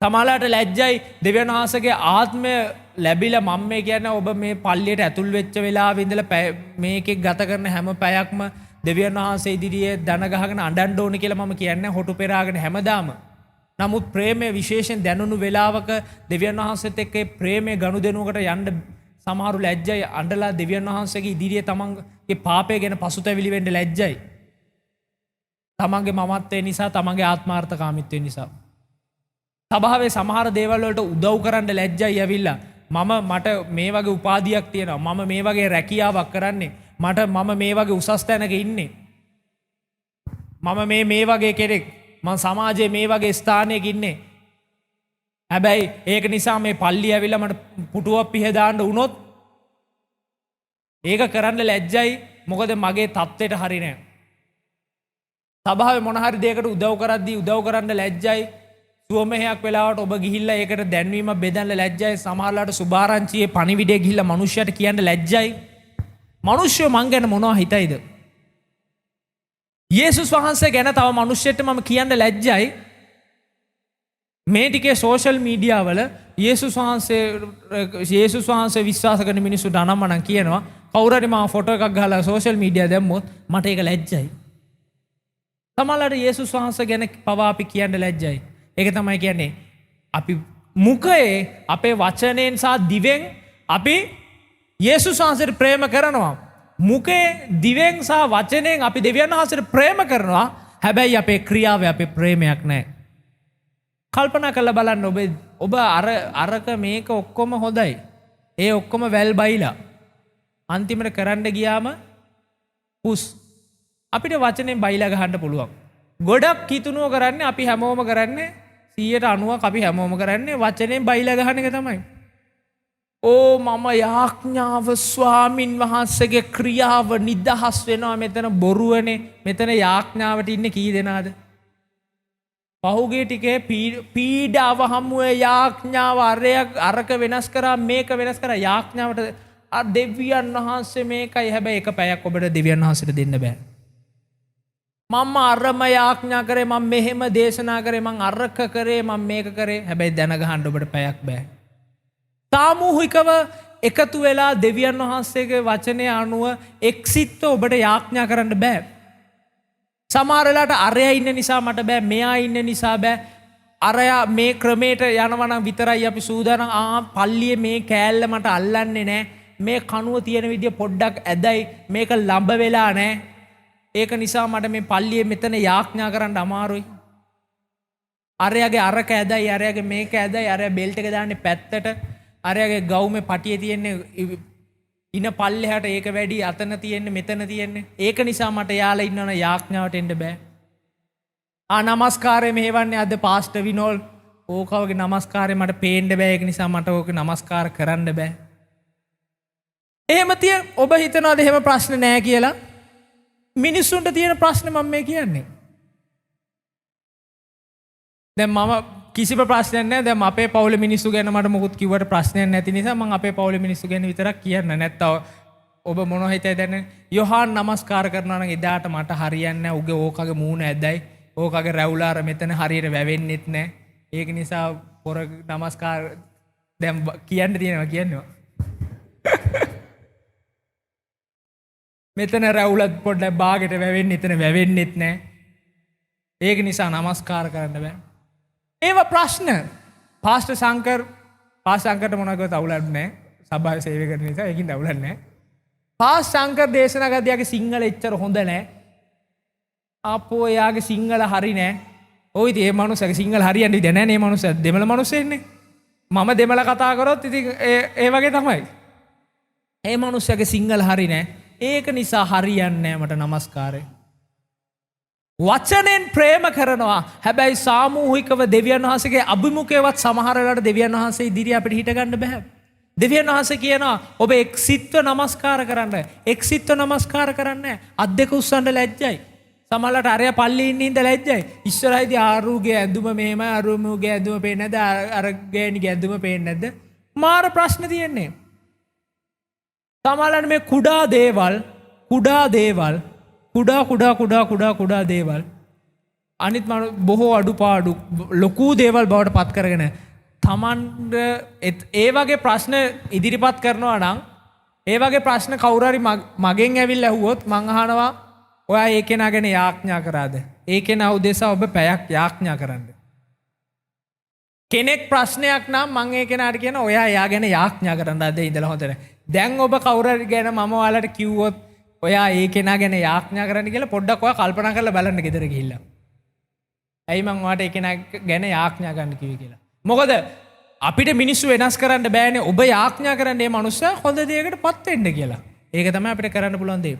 සමහරලාට ලැජ්ජයි දෙවියන් වහන්සේගේ ආත්මය ලැබිලා මම මේ කියන්නේ ඔබ මේ පල්ලියට ඇතුල් වෙච්ච වෙලාවෙ ඉඳලා මේකෙක් ගත කරන හැම පැයක්ම දෙවියන් වහන්සේ ඉදිරියේ දන ගහගෙන අඬන්න ඕනේ කියලා මම කියන්නේ හොටු පෙරාගෙන හැමදාම. නමුත් ප්‍රේමය විශේෂයෙන් දැනුණු වෙලාවක දෙවියන් වහන්සේත් එක්ක ප්‍රේමයේ ගනුදෙනුවකට යන්න සමහරු ලැජ්ජයි අඬලා දෙවියන් වහන්සේගේ ඉදිරියේ තමන්ගේ පාපය ගැන පසුතැවිලි වෙන්න ලැජ්ජයි. තමන්ගේ මමත්වය නිසා තමන්ගේ ආත්මාර්ථකාමීත්වය නිසා. සභාවේ සමහර දේවල් වලට උදව් කරන්න ලැජ්ජයි ඇවිල්ලා මට මේ වගේ උපාධියක් තියෙනවා මම මේ වගේ රැකියාවක් කරන්නේ මම මේ වගේ උසස් තැනක ඉන්නේ මම මේ වගේ කෙනෙක් මම සමාජයේ මේ වගේ ස්ථානයක ඉන්නේ හැබැයි ඒක නිසා මේ පල්ලිය ඇවිල්ලා මට පුටුවක් පිහදාන්න වුණොත් ඒක කරන්න ලැජ්ජයි මොකද මගේ තත්ත්වයට හරි නෑ සභාවේ මොන හරි දෙයකට උදව් කරද්දී උදව් කරන්න ලැජ්ජයි සුවමහයක් වෙලාවට ඔබ ගිහිල්ලා ඒකට දැන්වීමක් බෙදන්න ලැජ්ජයි සමහරලාට සුභාරංචියේ පණිවිඩය ගිහිල්ලා මිනිස්සුන්ට කියන්න ලැජ්ජයි මිනිස්සු මං ගැන මොනවා හිතයිද යේසුස් වහන්සේ ගැන තව මිනිස්සුන්ට මම කියන්න ලැජ්ජයි මේ ටිකේ සෝෂල් මීඩියා වල යේසුස් වහන්සේ විශ්වාස කරන මිනිස්සුන්ට අනම්මනම් කියනවා කවුරු හරි මම ෆොටෝ එකක් ගහලා සෝෂල් මීඩියා දැම්මොත් මට ඒක ලැජ්ජයි සමහරලාට යේසුස් වහන්සේ ගැන පවා අපි කියන්න ලැජ්ජයි ඒක තමයි කියන්නේ අපි මුඛයේ අපේ වචනයෙන් සහ දිවෙන් අපි යේසුස් වහන්සේට ප්‍රේම කරනවා මුඛයේ දිවෙන් සහ වචනයෙන් අපි දෙවියන් වහන්සේට ප්‍රේම කරනවා හැබැයි අපේ ක්‍රියාවේ අපේ ප්‍රේමයක් නැහැ කල්පනා කරලා බලන්න ඔබ අරක මේක ඔක්කොම හොඳයි ඒ ඔක්කොම වැල් බයිලා අන්තිමට කරන්න ගියාම පුස් අපිට වචනෙන් බයිලා ගහන්න පුළුවන් ගොඩක් කිතුනුව කරන්නේ අපි හැමෝම කරන්නේ 90% අපි හැමෝම කරන්නේ වචනෙන් බයිලා ගහන එක තමයි. ඕ මම යාඥාව ස්වාමින් වහන්සේගේ ක්‍රියාව නිදහස් වෙනවා මෙතන බොරුවනේ මෙතන යාඥාවට ඉන්නේ කී දෙනාද? පහුගිය ටිකේ පීඩාව හමුවේ යාඥාව අරක වෙනස් කරා මේක වෙනස් කරා යාඥාවට දෙවියන් වහන්සේ මේකයි හැබැයි එක පැයක් ඔබට දෙවියන් වහන්සේට දෙන්න බෑ. මම අරම යාඥා කරේ මම මෙහෙම දේශනා කරේ මම අරක කරේ මම මේක කරේ හැබැයි දැන ගහන්න ඔබට පැයක් බෑ. සාමූහිකව එකතු වෙලා දෙවියන් වහන්සේගේ වචනය අනුව එක්සිටව ඔබට යාඥා කරන්න බෑ. සමහර වෙලාවට අරයා ඉන්න නිසා මට බෑ මෙයා ඉන්න නිසා බෑ. අරයා මේ ක්‍රමයට යනවා නම් විතරයි අපි සූදානම් පල්ලියේ මේ කෑල්ල මට අල්ලන්නේ නෑ. මේ කණුව තියෙන විදිය පොඩ්ඩක් ඇදයි මේක ලඹ වෙලා නෑ. ඒක නිසා මට මේ පල්ලියේ මෙතන යාඥා කරන්න අමාරුයි. අරයාගේ අරක ඇදයි අරයාගේ මේක ඇදයි අරයා බෙල්ට් එක දාන්නේ පැත්තට අරයාගේ ගවුමේ පටියේ තියෙන්නේ ඉන පල්ලෙහාට ඒක වැඩි අතන තියෙන්නේ මෙතන තියෙන්නේ ඒක නිසා මට යාලා ඉන්නවනේ යාඥාවට එන්න බෑ. නමස්කාරය මෙහෙවන්නේ අද පාස්ටර් විනෝල් ඕකවගේ නමස්කාරය මට පේන්න බෑ ඒක නිසා මට ඕක නමස්කාර කරන්න බෑ. එහෙම ඔබ හිතනවාද එහෙම ප්‍රශ්න නෑ කියලා? මිනිස්සුන්ට තියෙන ප්‍රශ්න මම මේ කියන්නේ. දැන් මම කිසිම ප්‍රශ්නයක් නැහැ. දැන් අපේ පවුලේ මිනිස්සු ගැන මට මොකුත් කිව්වට ප්‍රශ්නයක් නැති නිසා මම අපේ පවුලේ මිනිස්සු ගැන විතරක් කියන්න. නැත්තම් ඔබ මොනව හිතයි දැන් යොහාන් නමස්කාර කරනවා නම් එදාට මට හරියන්නේ නැහැ. උගේ ඕකගේ මූණ ඇදයි. ඕකගේ රැවුලාර මෙතන හරියට වැවෙන්නෙත් නැහැ. ඒක නිසා පොර නමස්කාර දැන් කියන්න තියෙනවා කියන්නවා. මෙතන රැවුලත් පොඩ්ඩක් බාගෙට වැවෙන්නේ එතන වැවෙන්නෙත් නැහැ. ඒක නිසා නමස්කාර කරන්න බෑ. ඒවා ප්‍රශ්න. පාස්ටර් සංකරට මොනවද අවුලක් නැහැ. සභාවේ සේවය කරන නිසා ඒකින් අවුලක් නැහැ. පාස්ටර් සංකර් දේශනා කරද්දී යාගේ සිංහල එච්චර හොඳ නැහැ. ආපෝ එයාගේ සිංහල හරි නැහැ. ඔයි ඒ මනුස්සයාගේ සිංහල හරියන්නේ ඉතින් නැහැ නේ මනුස්සයා දෙමළ මනුස්සයෙන්නේ. මම දෙමළ කතා කරොත් ඉතින් ඒ වගේ තමයි. ඒ මනුස්සයාගේ සිංහල හරි නෑ. ඒක නිසා හරියන්නේ නෑ මට නමස්කාරය. වචනෙන් ප්‍රේම කරනවා. හැබැයි සාමූහිකව දෙවියන් වහන්සේගේ අභිමුඛයවත් සමහර වෙලාවට දෙවියන් වහන්සේ ඉදිරියේ අපිට හිට ගන්න බෑ. දෙවියන් වහන්සේ කියනවා ඔබ එක්සිත්ව නමස්කාර කරන්න. එක්සිත්ව නමස්කාර කරන්නේ අත් දෙක උස්සන්න ලැජ්ජයි. සමහරවිට අරයා පල්ලේ ඉන්න ලැජ්ජයි. ඉස්සරහදී ආරුගේ ඇඳුම මෙහෙම අරුමුගේ ඇඳුම පේන්නේ නැද්ද? අර ගෑණිගේ ඇඳුම පේන්නේ නැද්ද? මාර ප්‍රශ්න තියෙන්නේ. සමහරවිට මේ කුඩා දේවල් කුඩා දේවල් අනිත් බොහෝ අඩුපාඩු ලොකු දේවල් බවට පත් කරගෙන තමන්ට ඒ වගේ ප්‍රශ්න ඉදිරිපත් කරනවා නම් ඒ වගේ ප්‍රශ්න කවුරු හරි මගෙන් ඇවිල්ලා ඇහුවොත් මං අහනවා ඔයා ඒ කෙනා ගැන යාඥා කරාද? ඒ කෙනා උදෙසා ඔබ පැයක් යාඥා කරන්න. කෙනෙක් ප්‍රශ්නයක් නම් මං ඒ කෙනාට කියනවා ඔයා එයා ගැන යාඥා කරන්න අද ඉඳලා හොඳට. දැන් ඔබ කවුරු හරි ගැන මම ඔයාලට කිව්වොත් ඔයා ඒ කෙනා ගැන යාඥා කරන්න කියලා පොඩ්ඩක් ඔයා කල්පනා කරලා බලන්න ගෙදර ගිහිල්ලා. ඇයි මං ඔයාට ඒ කෙනා ගැන යාඥා කරන්න කිව්වේ කියලා. මොකද අපිට මිනිස්සු වෙනස් කරන්න බෑනේ. ඔබ යාඥා කරන්නේ මේ මනුස්සයා හොඳ දෙයකටපත් වෙන්න කියලා. ඒක තමයි අපිට කරන්න පුළුවන් දේ.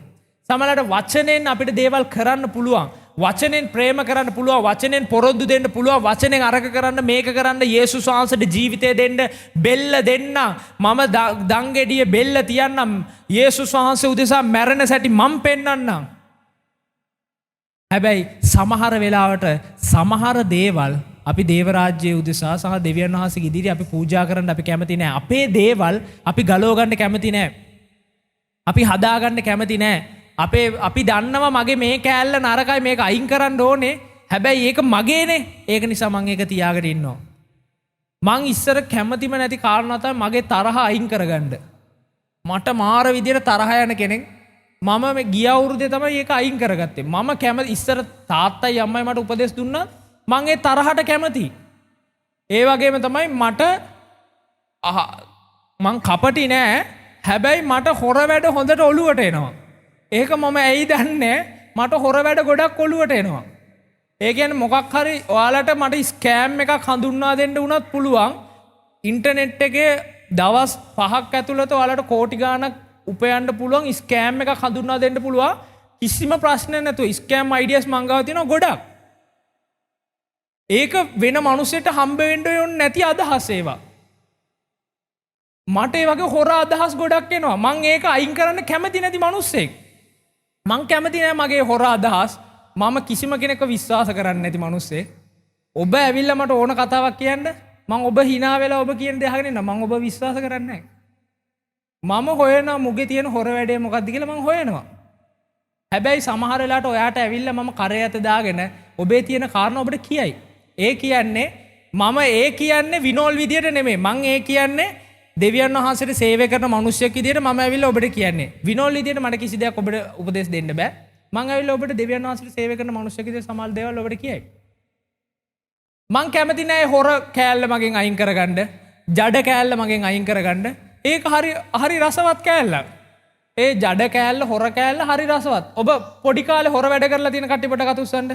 සමහරවිට වචනෙන් අපිට දේවල් කරන්න පුළුවන්. වචනෙන් ප්‍රේම කරන්න පුළුවන්. වචනෙන් පොරොන්දු දෙන්න පුළුවන්. වචනෙන් අරක කරන්න මේක කරන්න යේසුස් වහන්සේට ජීවිතය දෙන්න බෙල්ල දෙන්න. මම දංගෙඩිය බෙල්ල තියන්නම්. යේසුස් වහන්සේ උදෙසා මැරෙන සැටි මම පෙන්නන්නම්. හැබැයි සමහර වෙලාවට සමහර දේවල් අපි දේවරාජ්‍යයේ උදෙසා සහ දෙවියන් වහන්සේගේ ඉදිරියේ අපි පූජා කරන්න අපි කැමති නැහැ. අපේ දේවල් අපි ගලව ගන්න කැමති නැහැ. අපි හදා ගන්න කැමති නැහැ. අපි දන්නවා මගේ මේ කෑල්ල නරකයි මේක අයින් කරන්න ඕනේ. හැබැයි ඒක මගේනේ. ඒක නිසා මම ඒක තියාගෙන ඉන්නවා. මං ඉස්සර කැමතිම නැති කාරණා තමයි මගේ තරහ අයින් කරගන්න. මට මාර විදියට තරහ යන කෙනෙක් මම මේ ගිය අවුරුද්දේ තමයි ඒක අයින් කරගත්තේ. මම කැමති ඉස්සර තාත්තයි අම්මයි මට උපදෙස් දුන්නා මං ඒ තරහට කැමති. ඒ වගේම තමයි මං කපටි නෑ. හැබැයි මට හොර වැඩ හොඳට ඔලුවට එනවා. ඒක මම ඇයි දන්නේ මට හොර වැඩ ගොඩක් ඔලුවට එනවා. ඒ කියන්නේ මොකක් හරි ඔයාලට මට ස්කෑම් එකක් හඳුන්වා දෙන්න උනත් පුළුවන්. ඉන්ටර්නෙට් එකේ දවස් 5ක් ඇතුළත ඔයාලට කෝටි ගාණක් උපයන්න පුළුවන් ස්කෑම් එකක් හඳුන්වා දෙන්න පුළුවන්. කිසිම ප්‍රශ්නයක් නැතුව ස්කෑම් අයිඩියාස් මං ගාව තියෙනවා ගොඩක්. ඒක වෙන මිනිස්සෙට හම්බ වෙන්න ඕනේ නැති අදහස් ඒවා. මට ඒ වගේ හොර අදහස් ගොඩක් එනවා. මං ඒක අයින් කරන්න කැමති නැති මිනිස්සෙක්. මං කැමති නෑ මගේ හොර අදහස්. මම කිසිම කෙනෙක්ව විශ්වාස කරන්නේ නැති මිනිස්සෙක්. ඔබ ඇවිල්ලා මට ඕන කතාවක් කියන්න මං ඔබ hina වෙලා ඔබ කියන දේ අහගෙන ඉන්න මං ඔබ විශ්වාස කරන්නේ නෑ. මම හොයනවා මුගේ තියෙන හොර වැඩේ මොකක්ද කියලා මං හොයනවා. හැබැයි සමහර වෙලාවට ඔයාට ඇවිල්ලා මම කරේ අත දාගෙන ඔබේ තියෙන කාරණා ඔබට කියයි. ඒ කියන්නේ මම ඒ කියන්නේ විනෝල් විදියට නෙමෙයි. මං ඒ කියන්නේ දෙවියන් වහන්සේට සේවය කරන මිනිස්සෙක් විදියට මම ඇවිල්ලා ඔබට කියන්නේ. විනෝල් විදියට මට කිසි දෙයක් ඔබට උපදෙස් දෙන්න බෑ. මං ඇවිල්ලා ඔබට දෙවියන් වහන්සේට සේවය කරන මිනිස්සෙක් විදියට සමාල් දේවල් ඔබට කියයි. මං කැමති නෑ හොර කෑල්ල මගෙන් අයින් කරගන්න. ජඩ කෑල්ල මගෙන් අයින් කරගන්න. ඒක හරි රසවත් කෑල්ලක්. ඒ ජඩ කෑල්ල හොර කෑල්ල හරි රසවත්. ඔබ පොඩි කාලේ හොර වැඩ කරලා තියෙන කට්ටිය පොඩ කතුස්සන්න.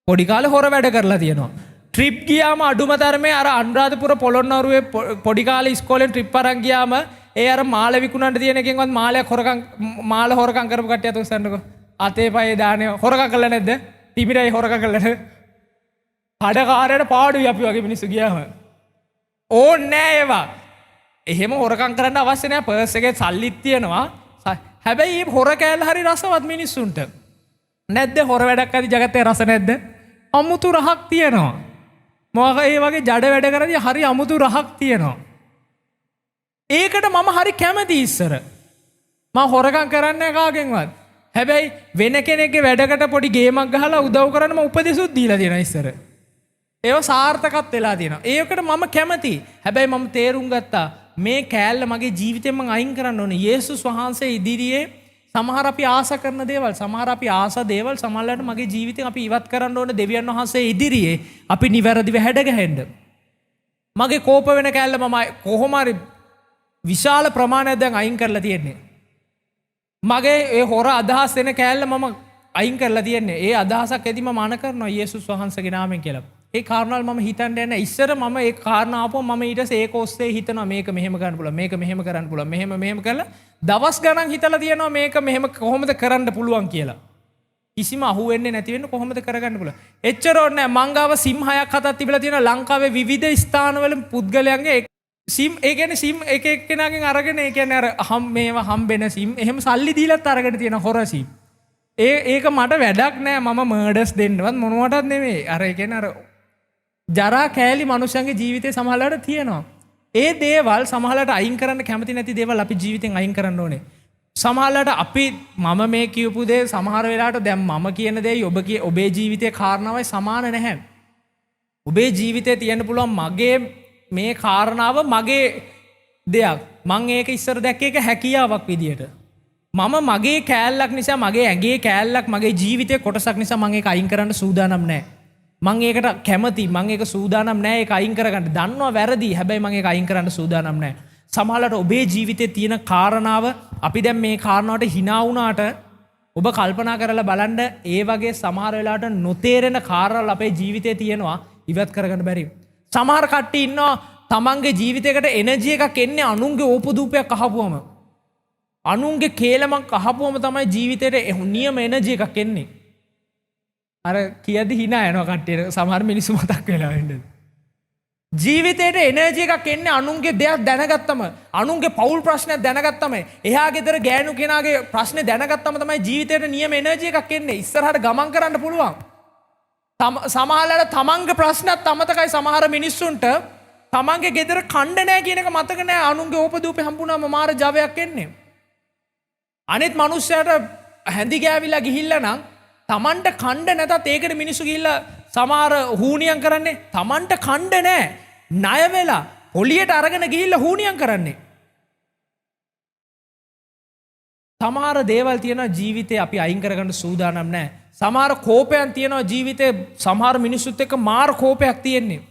පොඩි කාලේ හොර වැඩ කරලා තියෙනවා. ට්‍රිප් ගියාම අඩුම තරමේ අර අනුරාධපුර පොළොන්නරුවේ පොඩි කාලේ ඉස්කෝලෙන් ට්‍රිප් අරන් ගියාම ඒ අර මාළ විකුණන්න තියෙන එකෙන්වත් මාළ හොරකම් කරපු කට්ටිය අතොස්සන්නකෝ. අතේ පයේ දාන්නේ හොරකම් කළා නැද්ද? තිබිරයි හොරකම් කළා නේද? කඩකාරයට පාඩුයි අපි වගේ මිනිස්සු ගියාම. ඕන්නේ නෑ ඒවා. එහෙම හොරකම් කරන්න අවශ්‍ය නෑ. පර්ස් එකේ සල්ලිත් තියෙනවා. හැබැයි මේ හොර කෑල්ල හරි රසවත් මිනිස්සුන්ට. නැද්ද හොර වැඩක් අදි జగත්තේ රස නැද්ද? අමුතු රහක් තියෙනවා. මොකද ඒ වගේ ජඩ වැඩ කරද්දී හරි අමුතු රහක් තියෙනවා. ඒකට මම හරි කැමති ඉස්සර. මම හොරකම් කරන්නේ කාගෙන්වත්. හැබැයි වෙන කෙනෙක්ගේ වැඩකට පොඩි ගේමක් ගහලා උදව් කරන්න මම උපදෙසුත් දීලා තියෙනවා ඉස්සර. ඒව සාර්ථකත් වෙලා තියෙනවා. ඒකට මම කැමති. හැබැයි මම තේරුම් ගත්තා මේ කෑල්ල මගේ ජීවිතෙන් මම අයින් කරන්න ඕනේ. යේසුස් වහන්සේ ඉදිරියේ සමහර අපි ආස කරන දේවල්, සමහර අපි ආස දේවල් සමහරවිට මගේ ජීවිතෙන් අපි ඉවත් කරන්න ඕනේ දෙවියන් වහන්සේ ඉදිරියේ අපි නිවැරදිව හැඩගැහෙන්න. මගේ කෝප වෙන කෑල්ල මම කොහොම හරි විශාල ප්‍රමාණයක් දැන් අයින් කරලා තියෙන්නේ. මගේ ඒ හොර අදහස් දෙන කෑල්ල මම අයින් කරලා තියෙන්නේ. ඒ අදහසක් ඇතිම මන කරනවා යේසුස් වහන්සේගේ නාමයෙන් කියලා. ඒ කාරණාවල් මම හිතන්න යන ඉස්සර මම ඒ කාරණා ආපුවම මම ඊට පස්සේ ඒක ඔස්සේ හිතනවා මේක මෙහෙම කරන්න පුළුවන්, මේක මෙහෙම කරන්න පුළුවන්, මෙහෙම කරලා දවස් ගණන් හිතලා තියෙනවා මේක මෙහෙම කොහොමද කරන්න පුළුවන් කියලා. කිසිම අහුවෙන්නේ නැති වෙන්න කොහොමද කරගන්න පුළුවන්. එච්චර ඕනේ නැහැ. මං ගාව SIM 6ක් හතක් තිබිලා තියෙනවා ලංකාවේ විවිධ ස්ථානවල පුද්ගලයන්ගේ SIM ඒ කියන්නේ SIM එක එක්කෙනාගෙන් අරගෙන ඒ කියන්නේ අර මේවා හම්බෙන SIM එහෙම සල්ලි දීලාත් අරගෙන තියෙන හොර SIM. ඒක මට වැඩක් නෑ. මම මර්ඩර්ස් දෙන්නවත් මොනවටත් නෙමෙයි. අර ඒ කියන්නේ අර ජරා කෑලි මනුෂ්‍යයන්ගේ ජීවිතේ සමහරවල්ලාට තියෙනවා. ඒ දේවල් සමහරවල්ලාට අයින් කරන්න කැමති නැති දේවල් අපි ජීවිතෙන් අයින් කරන්න ඕනේ. සමහරවල්ලාට අපි මම මේ කියපු දේ සමහර වෙලාවට දැන් මම කියන දේ ඔබේ ජීවිතයේ කාරණාවයි සමාන නැහැ. ඔබේ ජීවිතේ තියෙන්න පුළුවන් මගේ මේ කාරණාව මගේ දෙයක්. මං ඒක ඉස්සර දැක්කේ ඒක හැකියාවක් විදියට. මම මගේ කෑල්ලක් නිසා මගේ ඇගේ කෑල්ලක් මගේ ජීවිතේ කොටසක් නිසා මං ඒක අයින් කරන්න සූදානම් නැහැ. මං ඒකට කැමති. මං ඒක සූදානම් නැහැ ඒක අයින් කරගන්න. දන්නවා වැරදි. හැබැයි මං ඒක අයින් කරන්න සූදානම් නැහැ. සමහරවිට ඔබේ ජීවිතේ තියෙන කාරණාව අපි දැන් මේ කාරණාවට hina වුණාට ඔබ කල්පනා කරලා බලන්න ඒ වගේ සමහර වෙලාවට නොතේරෙන කාරණාවල් අපේ ජීවිතේ තියෙනවා ඉවත් කරගන්න බැරි. සමහර කට්ටිය ඉන්නවා තමන්ගේ ජීවිතයකට එනර්ජි එකක් එන්නේ අනුන්ගේ ඕපදූපයක් අහපුවම. අනුන්ගේ කේලමක් අහපුවම තමයි ජීවිතේට නියම එනර්ජි එකක් එන්නේ. අර කියද්දි hina යනවා කට්ටියට සමහර මිනිස්සු මතක් වෙලා වෙන්නේ. ජීවිතේට එනර්ජි එකක් එන්නේ අනුන්ගේ දෙයක් දැනගත්තම, අනුන්ගේ පෞල් ප්‍රශ්නයක් දැනගත්තම, එහා ගෙදර ගෑනු කෙනාගේ ප්‍රශ්නේ දැනගත්තම තමයි ජීවිතේට නියම එනර්ජි එකක් එන්නේ. ඉස්සරහට ගමන් කරන්න පුළුවන්. සමහරවල්ලාට තමන්ගේ ප්‍රශ්නත් අමතකයි සමහර මිනිස්සුන්ට. තමන්ගේ ගෙදර කණ්ඩ නැහැ කියන එක මතක නැහැ. අනුන්ගේ ඕපදූපේ හම්බුනාම මාර ජවයක් එන්නේ. අනිත් මිනිස්සයාට හැඳි ගෑවිලා ගිහිල්ලා නම් තමන්ට කණ්ඩ නැතත් ඒකට මිනිස්සු ගිහිල්ලා සමහර හූනියම් කරන්නේ. තමන්ට කණ්ඩ නැහැ. ණය වෙලා ඔලියට අරගෙන ගිහිල්ලා හූනියම් කරන්නේ. සමහර දේවල් තියෙනවා ජීවිතේ අපි අයින් කරගන්න සූදානම් නැහැ. සමහර කෝපයන් තියෙනවා ජීවිතේ සමහර මිනිස්සුත් එක්ක මාර කෝපයක් තියෙන්නේ.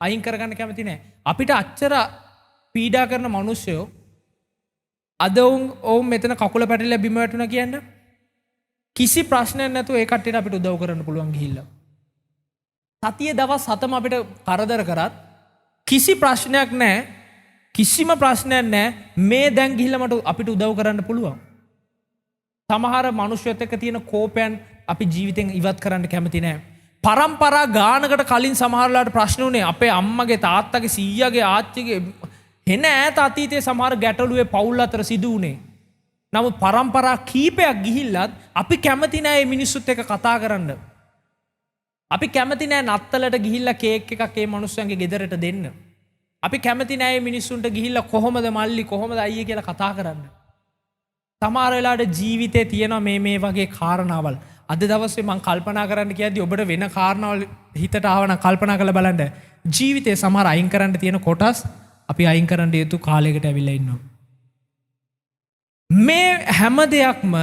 අයින් කරගන්න කැමති නැහැ. අපිට අච්චර පීඩා කරන මිනිස්සයෝ අද ඔවුන් මෙතන කකුල පැටලලා බිම වැටුණා කියන්න කිසි ප්‍රශ්නයක් නැතුව ඒ කට්ටියට අපිට උදව් කරන්න පුළුවන් ගිහිල්ලා. සතිය දවස් 7ම අපිට කරදර කරත් කිසි ප්‍රශ්නයක් නැහැ. කිසිම ප්‍රශ්නයක් නැහැ. මේ දැන් ගිහිල්ලා මට අපිට උදව් කරන්න පුළුවන්. සමහර මිනිස්සුත් එක්ක තියෙන කෝපයන් අපි ජීවිතෙන් ඉවත් කරන්න කැමති නැහැ. පරම්පරා ගානකට කලින් සමහරලාට ප්‍රශ්න උනේ අපේ අම්මගේ තාත්තගේ සීයාගේ ආච්චිගේ එන ඈත අතීතයේ සමහර ගැටලුවේ පවුල් අතර සිදු වුණේ. නමුත් පරම්පරා කීපයක් ගිහිල්ලත් අපි කැමති නැහැ මේ මිනිස්සුත් එක්ක කතා කරන්න. අපි කැමති නැහැ නත්තලට ගිහිල්ලා කේක් එකක් ඒ මිනිස්සුන්ගේ ගෙදරට දෙන්න. අපි කැමති නැහැ මේ මිනිස්සුන්ට ගිහිල්ලා කොහොමද මල්ලි කොහොමද අයියේ කියලා කතා කරන්න. සමහර වෙලාවට ජීවිතේ තියෙන මේ වගේ කාරණාවල් අද දවසේ මම කල්පනා කරන්න කියද්දි ඔබට වෙන කාරණාවල් හිතට ආවනම් කල්පනා කරලා බලන්න. ජීවිතේ සමහර අයින් කරන්න තියෙන කොටස් අපි අයින් කරන්න යුතු කාලයකට ඇවිල්ලා ඉන්නවා. මේ හැම දෙයක්ම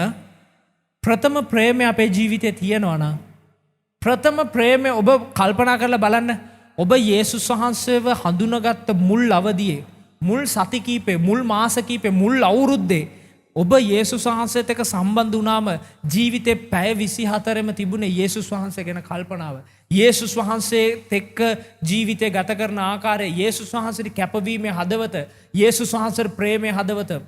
ප්‍රථම ප්‍රේමය අපේ ජීවිතේ තියෙනවා නම් ප්‍රථම ප්‍රේමය ඔබ කල්පනා කරලා බලන්න. ඔබ යේසුස් වහන්සේව හඳුනාගත්ත මුල් අවදියේ මුල් සති කීපේ මුල් මාස කීපේ මුල් අවුරුද්දේ ඔබ යේසුස් වහන්සේත් එක්ක සම්බන්ධ වුණාම ජීවිතේ පැය 24ෙම තිබුණේ යේසුස් වහන්සේ ගැන කල්පනාව. යේසුස් වහන්සේත් එක්ක ජීවිතය ගත කරන ආකාරය, යේසුස් වහන්සේගේ කැපවීමේ හදවත, යේසුස් වහන්සේගේ ප්‍රේමයේ හදවත.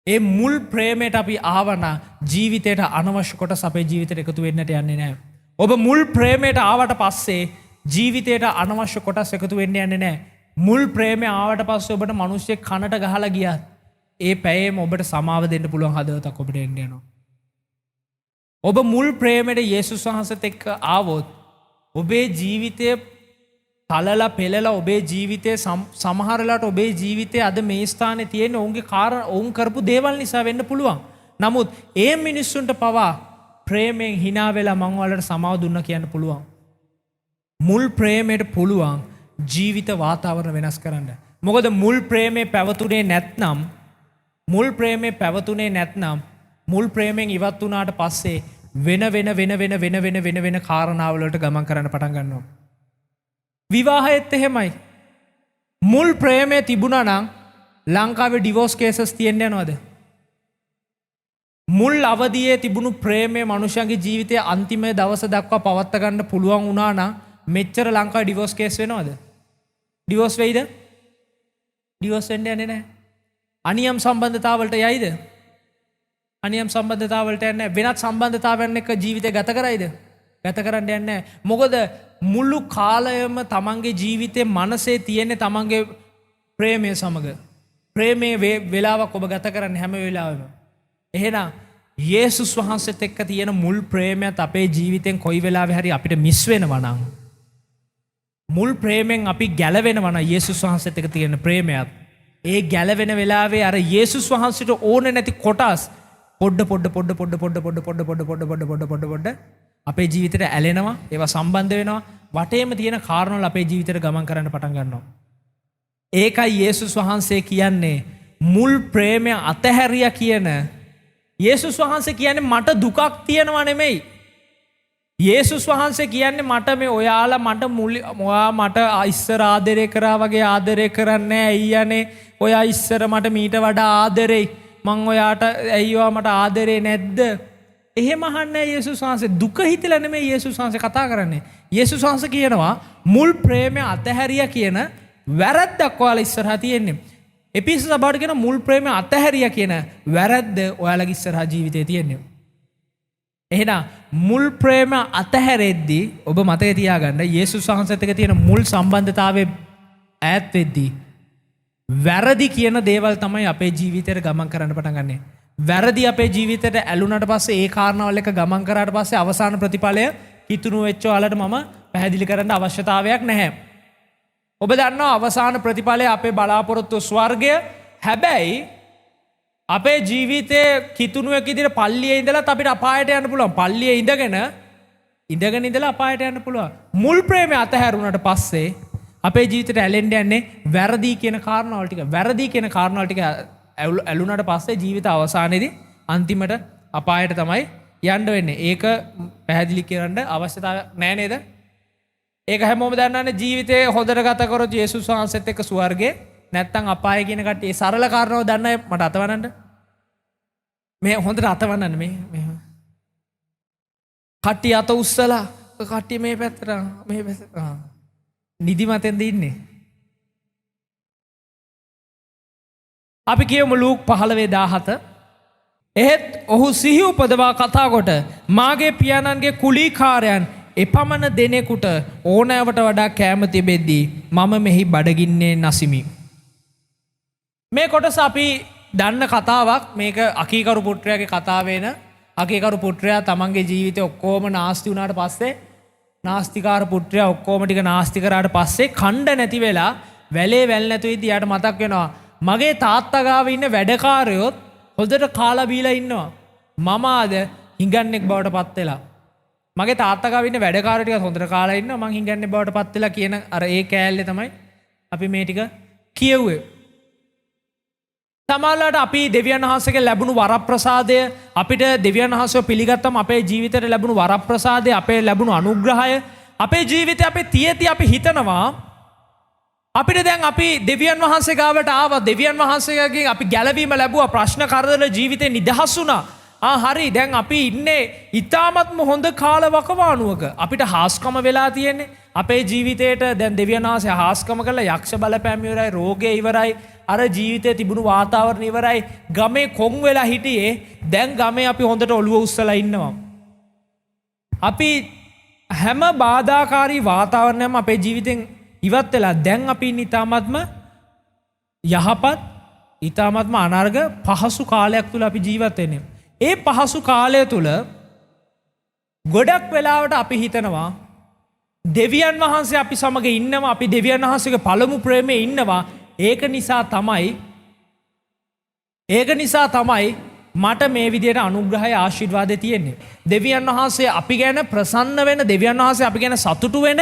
ඒ මුල් ප්‍රේමයට අපි ආවන ජීවිතයට අනවශ්‍ය කොටස් අපේ ජීවිතයට එකතු වෙන්නට යන්නේ නැහැ. ඔබ මුල් ප්‍රේමයට ආවට පස්සේ ජීවිතයට අනවශ්‍ය කොටස් එකතු වෙන්න යන්නේ නැහැ. මුල් ප්‍රේමය ආවට පස්සේ ඔබට මිනිස්සෙක් කනට ගහලා ගියත් ඒ පැයේම ඔබට සමාව දෙන්න පුළුවන් හදවතක් ඔබට එන්න යනවා. ඔබ මුල් ප්‍රේමයට යේසුස් වහන්සේත් එක්ක ආවොත් ඔබේ ජීවිතය තලලා පෙළලා ඔබේ ජීවිතේ සමහරලාට ඔබේ ජීවිතේ අද මේ ස්ථානයේ තියෙන ඔවුන් කරපු දේවල් නිසා වෙන්න පුළුවන්. නමුත් ඒ මිනිස්සුන්ට පවා ප්‍රේමයෙන් hina වෙලා මං වලට සමාව දුන්නා කියන්න පුළුවන්. මුල් ප්‍රේමයට පුළුවන් ජීවිත වාතාවරණ වෙනස් කරන්න. මොකද මුල් ප්‍රේමේ පැවතුනේ නැත්නම් මුල් ප්‍රේමයෙන් ඉවත් වුණාට පස්සේ වෙන කාරණාවලට ගමන් කරන්න පටන් ගන්නවා. විවාහයත් එහෙමයි. මුල් ප්‍රේමය තිබුණා නම් ලංකාවේ ඩිවෝස් කේසස් තියෙන්න යනවද? මුල් අවදියේ තිබුණු ප්‍රේමය මනුෂ්‍යයන්ගේ ජීවිතයේ අන්තිම දවස දක්වා පවත්වා ගන්න පුළුවන් වුණා නම් මෙච්චර ලංකාවේ ඩිවෝස් කේස් වෙනවද? ඩිවෝස් වෙයිද? ඩිවෝස් වෙන්නේ නැහැ. අනියම් සම්බන්ධතාවලට යයිද? අනියම් සම්බන්ධතාවලට යන්නේ නැහැ. වෙනත් සම්බන්ධතාවයන් එක්ක ජීවිතය ගත කරයිද? ගත කරන්න යන්නේ නැහැ. මොකද මුළු කාලයම තමන්ගේ ජීවිතේ මනසේ තියෙන්නේ තමන්ගේ ප්‍රේමය සමග. ප්‍රේමයේ වේලාවක් ඔබ ගත කරන්නේ හැම වෙලාවෙම. එහෙනම් යේසුස් වහන්සේත් එක්ක තියෙන මුල් ප්‍රේමයත් අපේ ජීවිතෙන් කොයි වෙලාවෙ හරි අපිට මිස් වෙනවා නම් මුල් ප්‍රේමෙන් අපි ගැලවෙනවා නම් යේසුස් වහන්සේත් එක්ක තියෙන ප්‍රේමයත් ඒ ගැලවෙන වෙලාවේ අර යේසුස් වහන්සේට ඕනේ නැති කොටස් පොඩ අපේ ජීවිතේට ඇලෙනවා, ඒවා සම්බන්ධ වෙනවා, වටේම තියෙන කාරණවල අපේ ජීවිතේට ගමන් කරන්න පටන් ගන්නවා. ඒකයි යේසුස් වහන්සේ කියන්නේ මුල් ප්‍රේමය අතහැරියා කියන. යේසුස් වහන්සේ කියන්නේ මට දුකක් තියෙනවා නෙමෙයි. යේසුස් වහන්සේ කියන්නේ මට මේ ඔයාලා මට ඉස්සර ආදරය කරා වගේ ආදරය කරන්නේ අයියානේ. ඔයා ඉස්සර මට මීට වඩා ආදරෙයි. මං ඔයාට ඇයිවා මට ආදරේ නැද්ද? එහෙම අහන්නේ යේසුස් වහන්සේ. දුක හිතලා නෙමෙයි යේසුස් වහන්සේ කතා කරන්නේ. යේසුස් වහන්සේ කියනවා මුල් ප්‍රේමය අතහැරියා කියන වැරද්දක් ඔයාලා ඉස්සරහා තියෙන්නේ. එපිස සභාවට කියන මුල් ප්‍රේමය අතහැරියා කියන වැරද්ද ඔයාලගේ ඉස්සරහා ජීවිතේ තියෙන්නේ. එහෙනම් මුල් ප්‍රේම අතහැරෙද්දී ඔබ මතක තියාගන්න යේසුස් වහන්සේත් එක්ක තියෙන මුල් සම්බන්ධතාවයේ ඈත් වෙද්දී වැරදි කියන දේවල් තමයි අපේ ජීවිතේට ගමන් කරන්න පටන් ගන්නෙ. වැරදි අපේ ජීවිතේට ඇලුනට පස්සේ ඒ කාරණාවල් එක ගමන් කරාට පස්සේ අවසාන ප්‍රතිඵලය කිතුණු වෙච්ච ඔයාලට මම පැහැදිලි කරන්න අවශ්‍යතාවයක් නැහැ. ඔබ දන්නවා අවසාන ප්‍රතිඵලය අපේ බලාපොරොත්තු ස්වර්ගය. හැබැයි අපේ ජීවිතේ කිතුණුවක් විදිහට පල්ලියේ ඉඳලා අපිට අපායට යන්න පුළුවන්. පල්ලියේ ඉඳගෙන ඉඳලා අපායට යන්න පුළුවන්. මුල් ප්‍රේමය අතහැරුණාට පස්සේ අපේ ජීවිතේට ඇලෙන්න යන්නේ වැරදි කියන කාරණාවල් ටික. වැරදි කියන කාරණාවල් ටික ඇලුනට පස්සේ ජීවිත අවසානයේදී අන්තිමට අපායට තමයි යන්න වෙන්නේ. ඒක පැහැදිලි කරන්න අවශ්‍යතාවයක් නැහැ නේද? ඒක හැමෝම දන්නවනේ ජීවිතේ හොඳට ගත කරොත් යේසුස් වහන්සේත් එක්ක ස්වර්ගේ නැත්තම් අපාය කියන කට්ටිය සරල කාරණාව දන්න අය මට අතවන්නන්න. මේ හොඳට අතවන්නන්න මේ. කට්ටිය අත උස්සලා කට්ටිය මේ පැත්තට මේ පැත්තට. නිදිමතෙන්ද ඉන්නේ? අපි කියමු ලූක් 15:17. එහෙත් ඔහු සිහි උපදවා කතා කොට මාගේ පියාණන්ගේ කුලීකාරයන් එපමණ දෙනෙකුට ඕනෑවට වඩා කෑම තිබෙද්දී මම මෙහි බඩගින්නේ නසිමි. මේ කොටස අපි දන්න කතාවක්. මේක අකීකරු පුත්‍රයාගේ කතාව වෙන. අකීකරු පුත්‍රයා තමන්ගේ ජීවිතේ ඔක්කොම නාස්ති වුණාට පස්සේ නාස්තිකාර පුත්‍රයා ඔක්කොම ටික නාස්ති කරාට පස්සේ කණ්ඩ නැති වෙලා වැලේ වැල් නැතු ඉදී යාට මතක් වෙනවා මගේ තාත්තා ගාව ඉන්න වැඩකාරයොත් හොඳට කාලා බීලා ඉන්නවා. මම ආද හිඟන්නෙක් බවට පත් වෙලා. මගේ තාත්තා ගාව ඉන්න වැඩකාරයෝ ටික හොඳට කාලා ඉන්නවා මං හිඟන්නෙක් බවට පත් වෙලා කියන අර ඒ කෑල්ලේ තමයි අපි මේ ටික කියුවේ. සමහරවිට අපි දෙවියන් වහන්සේගෙන් ලැබුණු වරප්‍රසාදය අපිට දෙවියන් වහන්සේව පිළිගත්තම අපේ ජීවිතයට ලැබුණු වරප්‍රසාදය අපේ ලැබුණු අනුග්‍රහය අපේ ජීවිතේ අපි තියේදී අපි හිතනවා අපිට දැන් අපි දෙවියන් වහන්සේ ගාවට ආවා. දෙවියන් වහන්සේගෙන් අපි ගැලවීම ලැබුවා. ප්‍රශ්න කරදර ජීවිතේ නිදහස් වුණා. හරි දැන් අපි ඉන්නේ ඊ타මත්ම හොඳ කාල වකවානුවක. අපිට හාස්කම වෙලා තියෙන්නේ. අපේ ජීවිතේට දැන් දෙවියන් වහන්සේ හාස්කම කළා. යක්ෂ බලපෑම ඉවරයි, රෝගය ඉවරයි. අර ජීවිතේ තිබුණු වාතාවරණ ඉවරයි. ගමේ කොන් වෙලා හිටියේ. දැන් ගමේ අපි හොඳට ඔළුව උස්සලා ඉන්නවා. අපි හැම බාධාකාරී වාතාවරණයක්ම අපේ ජීවිතෙන් ඉවත් වෙලා දැන් අපි ඉන්නේ ඊ타මත්ම යහපත්, ඊ타මත්ම අනර්ග පහසු කාලයක් තුල අපි ජීවත් වෙන්නේ. ඒ පහසු කාලය තුල ගොඩක් වෙලාවට අපි හිතනවා දෙවියන් වහන්සේ අපි සමග ඉන්නවා. අපි දෙවියන් වහන්සේගේ පළමු ප්‍රේමයේ ඉන්නවා. ඒක නිසා තමයි මට මේ විදියට අනුග්‍රහය ආශිර්වාදය තියෙන්නේ. දෙවියන් වහන්සේ අපි ගැන ප්‍රසන්න වෙන, දෙවියන් වහන්සේ අපි ගැන සතුටු වෙන,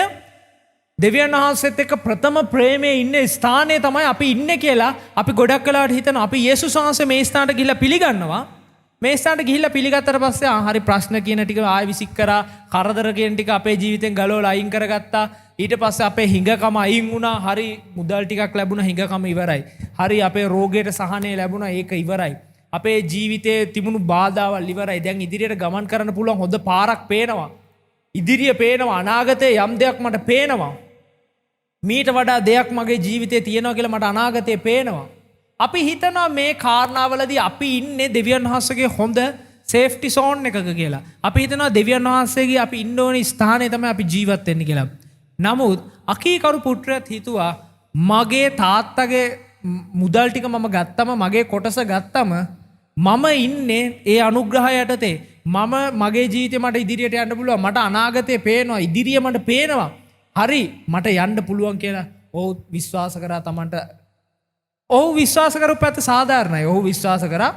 දෙවියන් වහන්සේත් එක්ක ප්‍රථම ප්‍රේමයේ ඉන්න ස්ථානයේ තමයි අපි ඉන්නේ කියලා අපි ගොඩක් වෙලාවට හිතනවා. අපි යේසුස් වහන්සේ මේ ස්ථානට ගිහිල්ලා පිළිගන්නවා. මේ ස්ථානට ගිහිල්ලා පිළිගත්තට පස්සේ හරි ප්‍රශ්න කියන ටික ආයෙ විසික් කරා, කරදර කියන ටික අපේ ජීවිතෙන් ගලවලා අයින් කරගත්තා. ඊට පස්සේ අපේ හිඟකම අයින් වුණා. හරි මුදල් ටිකක් ලැබුණා, හිඟකම ඉවරයි. හරි අපේ රෝගයට සහනය ලැබුණා, ඒක ඉවරයි. අපේ ජීවිතයේ තිබුණු බාධාවල් ඉවරයි. දැන් ඉදිරියට ගමන් කරන්න පුළුවන් හොඳ පාරක් පේනවා. ඉදිරිය පේනවා. අනාගතයේ යම් දෙයක් මට පේනවා. මීට වඩා දෙයක් මගේ ජීවිතේ තියෙනවා කියලා මට අනාගතේ පේනවා. අපි හිතනවා මේ කාරණාවලදී අපි ඉන්නේ දෙවියන් වහන්සේගේ හොඳ සේෆ්ටි සෝන් එකක කියලා. අපි හිතනවා දෙවියන් වහන්සේගේ අපි ඉන්න ඕනේ ස්ථානයේ තමයි අපි ජීවත් වෙන්නේ කියලා. නමුත් අකීකරු පුත්‍රයාත් හිතුවා මගේ තාත්තගේ මුදල් ටික මම ගත්තම මගේ කොටස ගත්තම මම ඉන්නේ ඒ අනුග්‍රහය යටතේ. මගේ ජීවිතේ මට ඉදිරියට යන්න පුළුවන්. මට අනාගතේ පේනවා. ඉදිරිය මට පේනවා. හරි මට යන්න පුළුවන් කියලා ඔහු විශ්වාස කරා තමන්ට. ඔහු විශ්වාස කරපු පැත්ත සාධාරණයි. ඔහු විශ්වාස කරා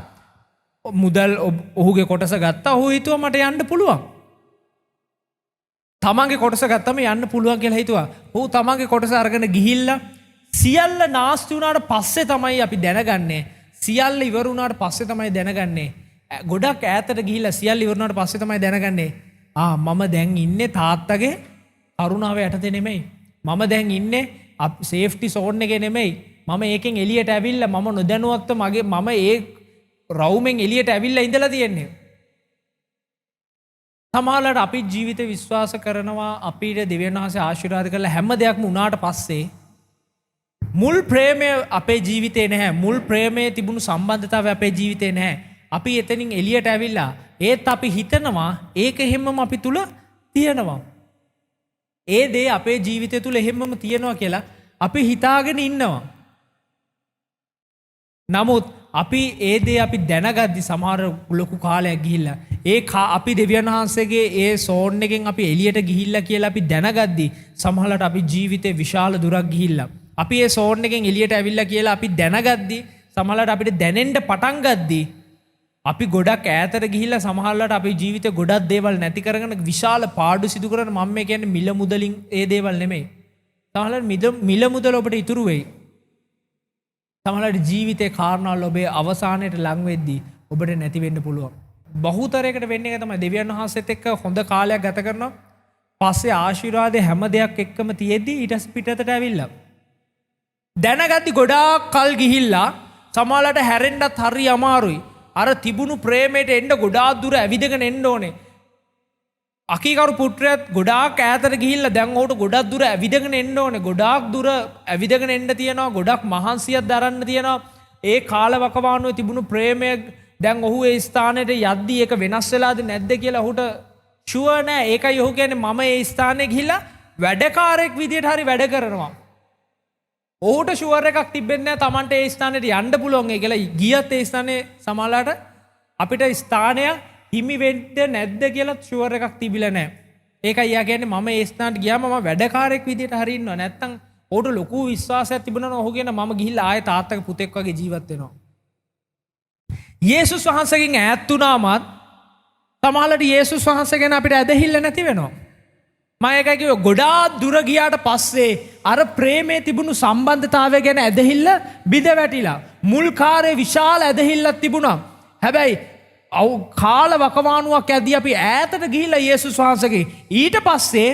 මුදල් ඔහුගේ කොටස ගත්තා. ඔහු හිතුවා මට යන්න පුළුවන්. තමන්ගේ කොටස ගත්තම යන්න පුළුවන් කියලා හිතුවා. ඔහු තමන්ගේ කොටස අරගෙන ගිහිල්ලා සියල්ල නාස්ති වුණාට පස්සේ තමයි අපි දැනගන්නේ. සියල්ල ඉවර වුණාට පස්සේ තමයි දැනගන්නේ. ගොඩක් ඈතට ගිහිල්ලා සියල්ල ඉවර වුණාට පස්සේ තමයි දැනගන්නේ. මම දැන් ඉන්නේ තාත්තගේ කරුණාව යටතේ නෙමෙයි. මම දැන් ඉන්නේ සේෆ්ටි සෝන් එකේ නෙමෙයි. මම ඒකෙන් එළියට ඇවිල්ලා මම නොදැනුවත්ව මම ඒ රවුමෙන් එළියට ඇවිල්ලා ඉඳලා තියෙන්නේ. සමහරවිට අපි ජීවිතේ විශ්වාස කරනවා අපිට දෙවියන් වහන්සේ ආශිර්වාද කරලා හැම දෙයක්ම උනාට පස්සේ මුල් ප්‍රේමය අපේ ජීවිතේ නැහැ. මුල් ප්‍රේමයේ තිබුණු සම්බන්ධතාවය අපේ ජීවිතේ නැහැ. අපි එතනින් එළියට ඇවිල්ලා ඒත් අපි හිතනවා ඒක හැමම අපි තුල තියෙනවා. ඒ දේ අපේ ජීවිතය තුල එහෙමම තියෙනවා කියලා අපි හිතාගෙන ඉන්නවා. නමුත් අපි ඒ දේ අපි දැනගද්දි සමහර ලොකු කාලයක් ගිහිල්ලා අපි දෙවියන් වහන්සේගේ ඒ සෝන් එකෙන් අපි එළියට ගිහිල්ලා කියලා අපි දැනගද්දි සමහරවිට අපි ජීවිතේ විශාල දුරක් ගිහිල්ලා අපි ඒ සෝන් එකෙන් එළියට ඇවිල්ලා කියලා අපි දැනගද්දි සමහරවිට අපිට දැනෙන්න පටන් ගද්දි අපි ගොඩක් ඈතට ගිහිල්ලා සමහරවිට අපේ ජීවිතේ ගොඩක් දේවල් නැති කරගෙන විශාල පාඩු සිදු කරන මම මේ කියන්නේ මිල මුදලින් ඒ දේවල් නෙමෙයි. සමහරවිට මිල මුදල ඔබට ඉතුරු වෙයි. සමහරවිට ජීවිතේ කාරණාවල ඔබේ අවසානයට ලං වෙද්දී ඔබට නැති වෙන්න පුළුවන්. බහුතරයකට වෙන්නේ ඒක තමයි දෙවියන් වහන්සේත් එක්ක හොඳ කාලයක් ගත කරනවා. පස්සේ ආශිර්වාදේ හැම දෙයක් එක්කම තියෙද්දි ඊට පිටතට ඇවිල්ලා. දැනගද්දි ගොඩාක් කල් ගිහිල්ලා සමහරවිට හැරෙන්නත් හරි අමාරුයි. අර තිබුණු ප්‍රේමයට එන්න ගොඩාක් දුර ඇවිදගෙන එන්න ඕනේ. අකීකරු පුත්‍රයාත් ගොඩාක් ඈතට ගිහිල්ලා දැන් ඔහුට ගොඩක් දුර ඇවිදගෙන එන්න ඕනේ. ගොඩාක් දුර ඇවිදගෙන එන්න තියෙනවා. ගොඩක් මහන්සියක් දරන්න තියෙනවා. ඒ කාලවකවානුවේ තිබුණු ප්‍රේමය දැන් ඔහු ඒ ස්ථානෙට යද්දී ඒක වෙනස් වෙලාද නැද්ද කියලා ඔහුට ෂුවර් නෑ. ඒකයි ඔහු කියන්නේ මම ඒ ස්ථානේ ගිහිල්ලා වැඩකාරයෙක් විදියට හරි වැඩ කරනවා. ඔහුට ෂුවර් එකක් තිබෙන්නේ නැහැ Tamante ඒ ස්ථානෙට යන්න පුළුවන් ඒ කියලා. ගියත් ඒ ස්ථානේ සමහරලාට අපිට ස්ථානය හිමි වෙන්න නැද්ද කියලා ෂුවර් එකක් තිබිලා නැහැ. ඒකයි යා කියන්නේ මම ඒ ස්ථානට ගියාම මම වැඩකාරයෙක් විදියට හරි ඉන්නවා. නැත්තම් ඔහුට ලොකු විශ්වාසයක් තිබුණා නම් ඔහු කියන මම ගිහිල්ලා ආයෙ තාත්තගේ පුතෙක් වගේ ජීවත් වෙනවා. යේසුස් වහන්සේගෙන් ඈත් වුණාමත් සමහරලාට යේසුස් වහන්සේ ගැන අපිට ඇදහිල්ල නැති වෙනවා. මම ඒකයි කිව්වේ ගොඩාක් දුර ගියාට පස්සේ අර ප්‍රේමයේ තිබුණු සම්බන්ධතාවය ගැන ඇදහිල්ල බිඳ වැටිලා මුල් කාර්යයේ විශාල ඇදහිල්ලක් තිබුණා. හැබැයි කාල වකවානුවක් ඇදී අපි ඈතට ගිහිල්ලා යේසුස් වහන්සේගේ ඊට පස්සේ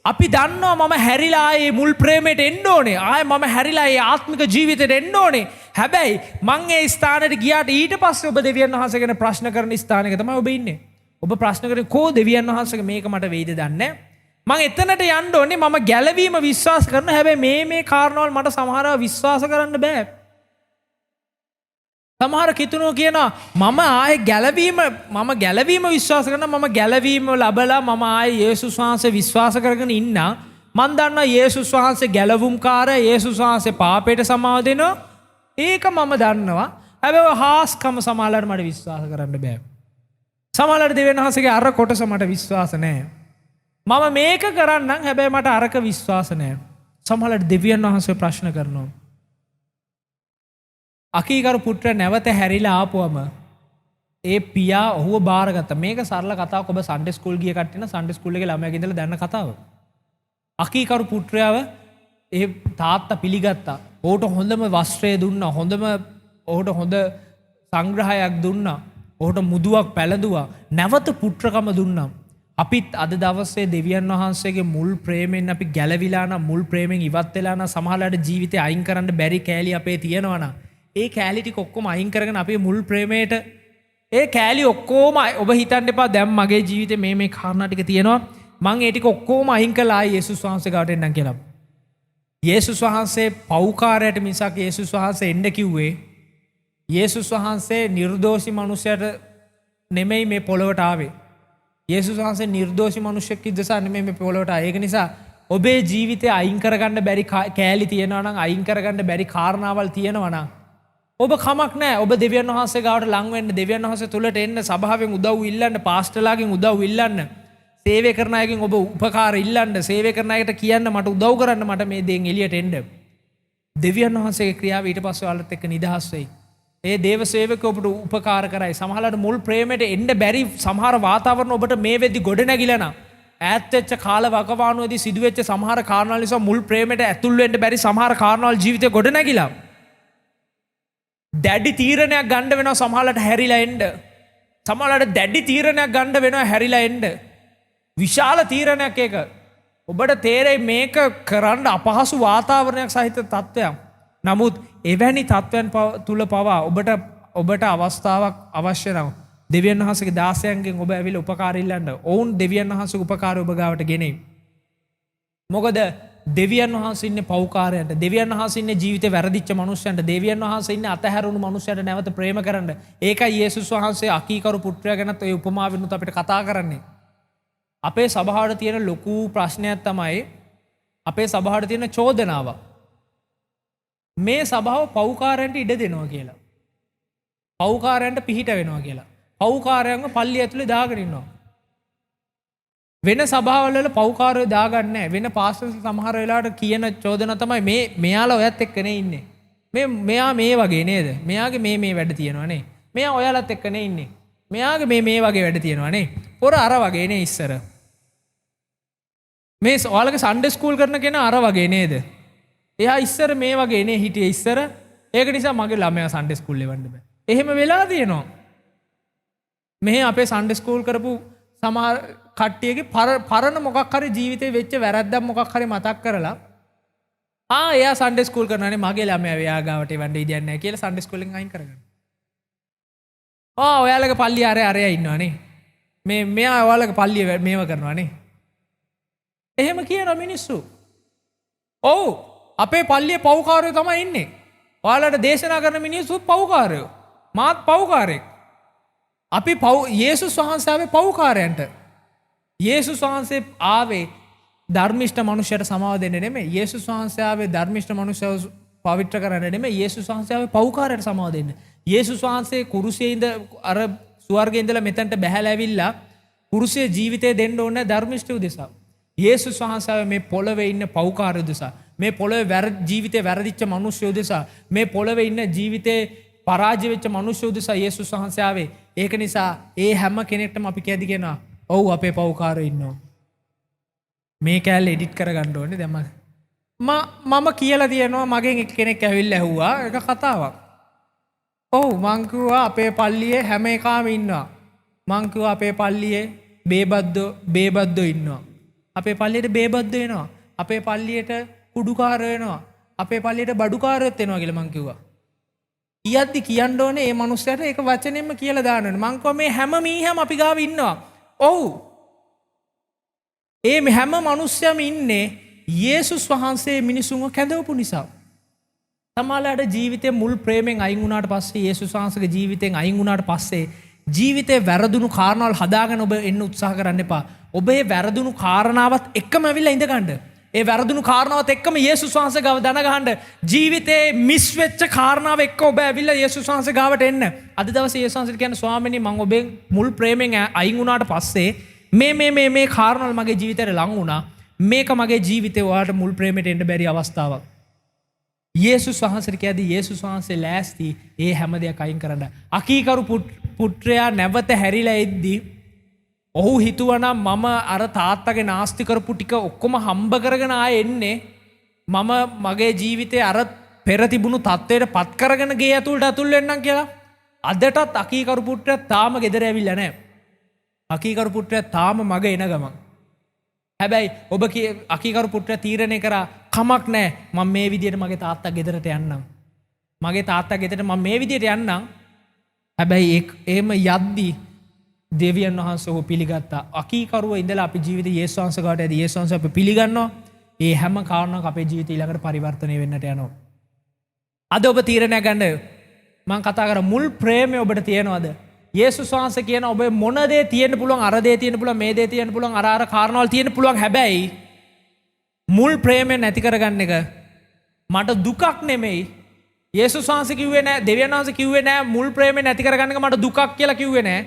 අපි දන්නවා මම හැරිලා ආයේ මුල් ප්‍රේමයට එන්න ඕනේ. ආයේ මම හැරිලා ඒ ආත්මික ජීවිතයට එන්න ඕනේ. හැබැයි මං ඒ ස්ථානෙට ගියාට ඊට පස්සේ ඔබ දෙවියන් වහන්සේ ගැන ප්‍රශ්න කරන ස්ථානයක තමයි ඔබ ඉන්නේ. ඔබ ප්‍රශ්න කරේ කෝ දෙවියන් වහන්සේගේ මේක මට වෙයිද දන්නේ නැහැ. මං එතනට යන්න ඕනේ. මම ගැලවීම විශ්වාස කරනවා. හැබැයි මේ කාරණාවල් මට සමහරව විශ්වාස කරන්න බෑ. සමහර කිතුණෝ කියනවා මම ආයේ ගැලවීම විශ්වාස කරනවා. මම ගැලවීම ලැබලා මම ආයේ යේසුස් වහන්සේ විශ්වාස කරගෙන ඉන්නා. මං දන්නවා යේසුස් වහන්සේ ගැලවුම්කාරය. යේසුස් වහන්සේ පාපයට සමාව දෙනවා. ඒක මම දන්නවා. හැබැයි හාස්කම සමහරවල්ලාට මට විශ්වාස කරන්න බෑ. සමහරවල්ලාට දෙවියන් වහන්සේගේ අර කොටස මට විශ්වාස නැහැ. මම මේක කරන්නම් හැබැයි මට අරක විශ්වාස නැහැ. සමහරවිට දෙවියන් වහන්සේ ප්‍රශ්න කරනවා. අකීකරු පුත්‍රයා නැවත හැරිලා ආපුවම ඒ පියා ඔහුව බාරගත්තා. මේක සරල කතාවක්. ඔබ සන්ඩේ ස්කූල් ගිය කට්ටිය නම් සන්ඩේ ස්කූල් එකේ ළමයාගේ ඉඳලා දන්න කතාව. අකීකරු පුත්‍රයාව ඒ තාත්තා පිළිගත්තා. ඔහුට හොඳම වස්ත්‍රය දුන්නා. ඔහුට හොඳ සංග්‍රහයක් දුන්නා. ඔහුට මුදුවක් පැළඳුවා. නැවත පුත්‍රකම දුන්නා. අපිත් අද දවසේ දෙවියන් වහන්සේගේ මුල් ප්‍රේමෙන් අපි ගැලවිලා නම් මුල් ප්‍රේමෙන් ඉවත් වෙලා නම් සමහරවිට ජීවිතේ අයින් කරන්න බැරි කෑලි අපේ තියෙනවා නම් ඒ කෑලි ටික ඔක්කොම අයින් කරගෙන අපේ මුල් ප්‍රේමයට ඒ කෑලි ඔක්කොම ඔබ හිතන්න එපා දැන් මගේ ජීවිතේ මේ කාරණා ටික තියෙනවා මං ඒ ටික ඔක්කොම අයින් කළා යේසුස් වහන්සේ ගාවට එන්නම් කියලා. යේසුස් වහන්සේ පව්කාරයට මිසක් යේසුස් වහන්සේ එන්න කිව්වේ යේසුස් වහන්සේ නිර්දෝෂි මනුස්සයට නෙමෙයි මේ පොළොවට ආවේ. යේසුස් වහන්සේ නිර්දෝෂි මනුෂ්‍යෙක් ඉදසා නෙමෙයි මේ පොළොවට ආවේ. ඒක නිසා ඔබේ ජීවිතේ අයින් කරගන්න බැරි කෑලි තියෙනවා නම් අයින් කරගන්න බැරි කාරණාවල් තියෙනවා නම් ඔබ කමක් නැහැ. ඔබ දෙවියන් වහන්සේ ගාවට ලං වෙන්න, දෙවියන් වහන්සේ තුලට එන්න, සභාවෙන් උදව් ඉල්ලන්න, පාස්ටර්ලාගෙන් උදව් ඉල්ලන්න, සේවය කරන අයගෙන් ඔබ උපකාර ඉල්ලන්න, සේවය කරන අයට කියන්න මට උදව් කරන්න මට මේ දේෙන් එළියට එන්න. දෙවියන් වහන්සේගේ ක්‍රියාව ඊට පස්සේ ඔයාලත් එක්ක නිදහස් වෙයි. ඒ දේව සේවකයෝ ඔබට උපකාර කරයි. සමහරවිට මුල් ප්‍රේමයට එන්න බැරි සමහර වාතාවරණ ඔබට මේ වෙද්දි ගොඩ නැගිලා නම් ඈත් වෙච්ච කාල වකවානුවේදී සිදුවෙච්ච සමහර කාරණා නිසා මුල් ප්‍රේමයට ඇතුල් වෙන්න බැරි සමහර කාරණාවල් ජීවිතේ ගොඩ නැගිලා. දැඩි තීරණයක් ගන්න වෙනවා සමහරවිට හැරිලා එන්න. සමහරවිට දැඩි තීරණයක් ගන්න වෙනවා හැරිලා එන්න. විශාල තීරණයක් ඒක. ඔබට තේරෙයි මේක කරන්න අපහසු වාතාවරණයක් සහිත තත්ත්වයක්. නමුත් එවැනි තත්ත්වයන් තුල පවා ඔබට අවස්ථාවක් අවශ්‍ය නම් දෙවියන් වහන්සේගේ දාසයන්ගෙන් ඔබ ඇවිල්ලා උපකාර ඉල්ලන්න. ඔවුන් දෙවියන් වහන්සේගේ උපකාරය ඔබ ගාවට ගෙනෙයි. මොකද දෙවියන් වහන්සේ ඉන්නේ පව්කාරයන්ට, දෙවියන් වහන්සේ ඉන්නේ ජීවිතේ වැරදිච්ච මනුස්සයන්ට, දෙවියන් වහන්සේ ඉන්නේ අතහැරුණු මනුස්සයන්ට නැවත ප්‍රේම කරන්න. ඒකයි යේසුස් වහන්සේ අකීකරු පුත්‍රයා ගැනත් ඔය උපමාවෙන්නුත් අපිට කතා කරන්නේ. අපේ සභාවට තියෙන ලොකු ප්‍රශ්නයක් තමයි අපේ සභාවට තියෙන චෝදනාව. මේ සභාව පව්කාරයන්ට ඉඩ දෙනවා කියලා. පව්කාරයන්ට පිහිට වෙනවා කියලා. පව්කාරයන්ව පල්ලිය ඇතුලේ දාගෙන ඉන්නවා. වෙන සභාවල් වල පව්කාරයෝ දාගන්නේ නැහැ. වෙන පාස්ටර්ස් සමහර වෙලාවට කියන චෝදනා තමයි මෙයාලා ඔයත් එක්කනේ ඉන්නේ. මෙයා මේ වගේ නේද? මෙයාගේ මේ වැඩ තියෙනවා නේ. මෙයා ඔයාලත් එක්කනේ ඉන්නේ. මෙයාගේ මේ වගේ වැඩ තියෙනවා නේ. පොර අර වගේ නේ ඉස්සර. මේ ඔයාලගේ සන්ඩේ ස්කූල් කරන කෙනා අර වගේ නේද? එයා ඉස්සර මේ වගේ නේ හිටියේ ඉස්සර. ඒක නිසා මගේ ළමයා සන්ඩේ ස්කූල් එවන්න බෑ. එහෙම වෙලා තියෙනවා. මෙහි අපේ සන්ඩේ ස්කූල් කරපු සමහර කට්ටියගේ පරණ මොකක් හරි ජීවිතේ වෙච්ච වැරද්දක් මොකක් හරි මතක් කරලා එයා සන්ඩේ ස්කූල් කරනවානේ මගේ ළමයා එයා ගාවට එවන්න ඉඩයක් නැහැ කියලා සන්ඩේ ස්කූලෙන් අයින් කරගන්න. ඔයාලගේ පල්ලිය අරයා ඉන්නවානේ. මෙයා ඔයාලගේ පල්ලිය මේව කරනවානේ. එහෙම කියන මිනිස්සු. ඔව් අපේ පල්ලියේ පව්කාරයෝ තමයි ඉන්නේ. ඔයාලට දේශනා කරන මිනිස්සුත් පව්කාරයෝ. මාත් පව්කාරයෙක්. අපි යේසුස් වහන්සේ ආවේ පව්කාරයන්ට. යේසුස් වහන්සේ ආවේ ධර්මිෂ්ඨ මනුෂ්‍යයට සමාව දෙන්න නෙමෙයි. යේසුස් වහන්සේ ආවේ ධර්මිෂ්ඨ මනුෂ්‍යව පවිත්‍ර කරන්න නෙමෙයි. යේසුස් වහන්සේ ආවේ පව්කාරයට සමාව දෙන්න. යේසුස් වහන්සේ කුරුසියේ ඉඳ අර ස්වර්ගයේ ඉඳලා මෙතනට බැහැලා ඇවිල්ලා කුරුසියේ ජීවිතේ දෙන්න ඕනේ ධර්මිෂ්ඨ උදෙසා. යේසුස් වහන්සේ ආවේ මේ පොළවේ ඉන්න පව්කාරයෝ උදෙසා. මේ පොළවේ ජීවිතේ වැරදිච්ච මිනිස්සුයෝ උදෙසා. මේ පොළවේ ඉන්න ජීවිතේ පරාජය වෙච්ච මිනිස්සුයෝ උදෙසා යේසුස් වහන්සේ ආවේ. ඒක නිසා ඒ හැම කෙනෙක්ටම අපි කියදි කියනවා ඔව් අපේ පව්කාරයෝ ඉන්නවා. මේ කැලේ එඩිට් කරගන්න ඕනේ දැන් මම කියලා තියෙනවා මගෙන් කෙනෙක් ඇවිල්ලා ඇහුවා ඒක කතාවක්. ඔව් මං කිව්වා අපේ පල්ලියේ හැම එකාම ඉන්නවා. මං කිව්වා අපේ පල්ලියේ බේබද්දෝ ඉන්නවා. අපේ පල්ලියට බේබද්දෝ එනවා. අපේ පල්ලියට කුඩුකාරයෝ එනවා. අපේ පල්ලියට බඩුකාරයොත් එනවා කියලා මං කිව්වා. කියද්දි කියන්න ඕනේ මේ මනුස්සයාට ඒක වචනෙන්ම කියලා දාන්න ඕනේ. මං කිව්වා මේ හැම මීහම අපි ගාව ඉන්නවා. ඔව්. මේ හැම මනුස්සයම ඉන්නේ යේසුස් වහන්සේ මිනිසුන්ව කැඳවපු නිසා. සමහරවිට ජීවිතේ මුල් ප්‍රේමෙන් අයින් වුණාට පස්සේ යේසුස් වහන්සේගේ ජීවිතෙන් අයින් වුණාට පස්සේ ජීවිතේ වැරදුණු කාරණාවල් හදාගෙන ඔබ එන්න උත්සාහ කරන්න එපා. ඔබේ වැරදුණු කාරණාවත් එක්කම ඇවිල්ලා ඉඳ ගන්න. ඒ වැරදුණු කාරණාවත් එක්කම යේසුස් වහන්සේ ගාව දන ගහන්න. ජීවිතේ මිස් වෙච්ච කාරණාව එක්ක ඔබ ඇවිල්ලා යේසුස් වහන්සේ ගාවට එන්න. අද දවසේ යේසුස් වහන්සේ කියන්නේ ස්වාමීනි මම ඔබෙන් මුල් ප්‍රේමෙන් අයින් වුණාට පස්සේ මේ කාරණාවල් මගේ ජීවිතේට ලං වුණා. මේක මගේ ජීවිතේ ඔයාලට මුල් ප්‍රේමයට එන්න බැරි අවස්ථාවක්. යේසුස් වහන්සේට කියදී යේසුස් වහන්සේ ලෑස්ති ඒ හැම දෙයක් අයින් කරන්න. අකීකරු පුත්‍රයා නැවත හැරිලා එද්දී ඔහු හිතුවනම් මම අර තාත්තගේ නාස්ති කරපු ටික ඔක්කොම හම්බ කරගෙන ආයෙ එන්නේ මම මගේ ජීවිතේ අර පෙර තිබුණු තත්ත්වයට පත් කරගෙන ගේ ඇතුළට වෙන්නම් කියලා. අදටත් අකීකරු පුත්‍රයා තාම ගෙදර ඇවිල්ලා නැහැ. අකීකරු පුත්‍රයා තාම මග එන ගමන්. හැබැයි ඔබ අකීකරු පුත්‍රයා තීරණය කරා කමක් නැහැ මම මේ විදියට මගේ තාත්තා ගෙදරට යන්නම්. මගේ තාත්තා ගෙදරට මම මේ විදිහට යන්නම්. හැබැයි එහෙම යද්දී දෙවියන් වහන්සේ ඔහු පිළිගත්තා. අකීකරුව ඉඳලා අපි ජීවිතේ යේසුස් වහන්සේ ගාවට ඇදී යේසුස් වහන්සේ අපි පිළිගන්නවා. ඒ හැම කාරණාවක් අපේ ජීවිතය ඊළඟට පරිවර්තනය වෙන්නට යනවා. අද ඔබ තීරණයක් ගන්න. මම කතා කර මුල් ප්‍රේමය ඔබට තියෙනවද? යේසුස් වහන්සේ කියන ඔබ මොන දේ තියෙන්න පුළුවන්, අර දේ තියෙන්න පුළුවන්, මේ දේ තියෙන්න පුළුවන්, අර කාරණාවල් තියෙන්න පුළුවන්. හැබැයි මුල් ප්‍රේමය නැති කරගන්න එක මට දුකක් නෙමෙයි. යේසුස් වහන්සේ කිව්වේ නෑ, දෙවියන් වහන්සේ කිව්වේ නෑ මුල් ප්‍රේමය නැති කරගන්න එක මට දුකක් කියලා කිව්වේ නෑ.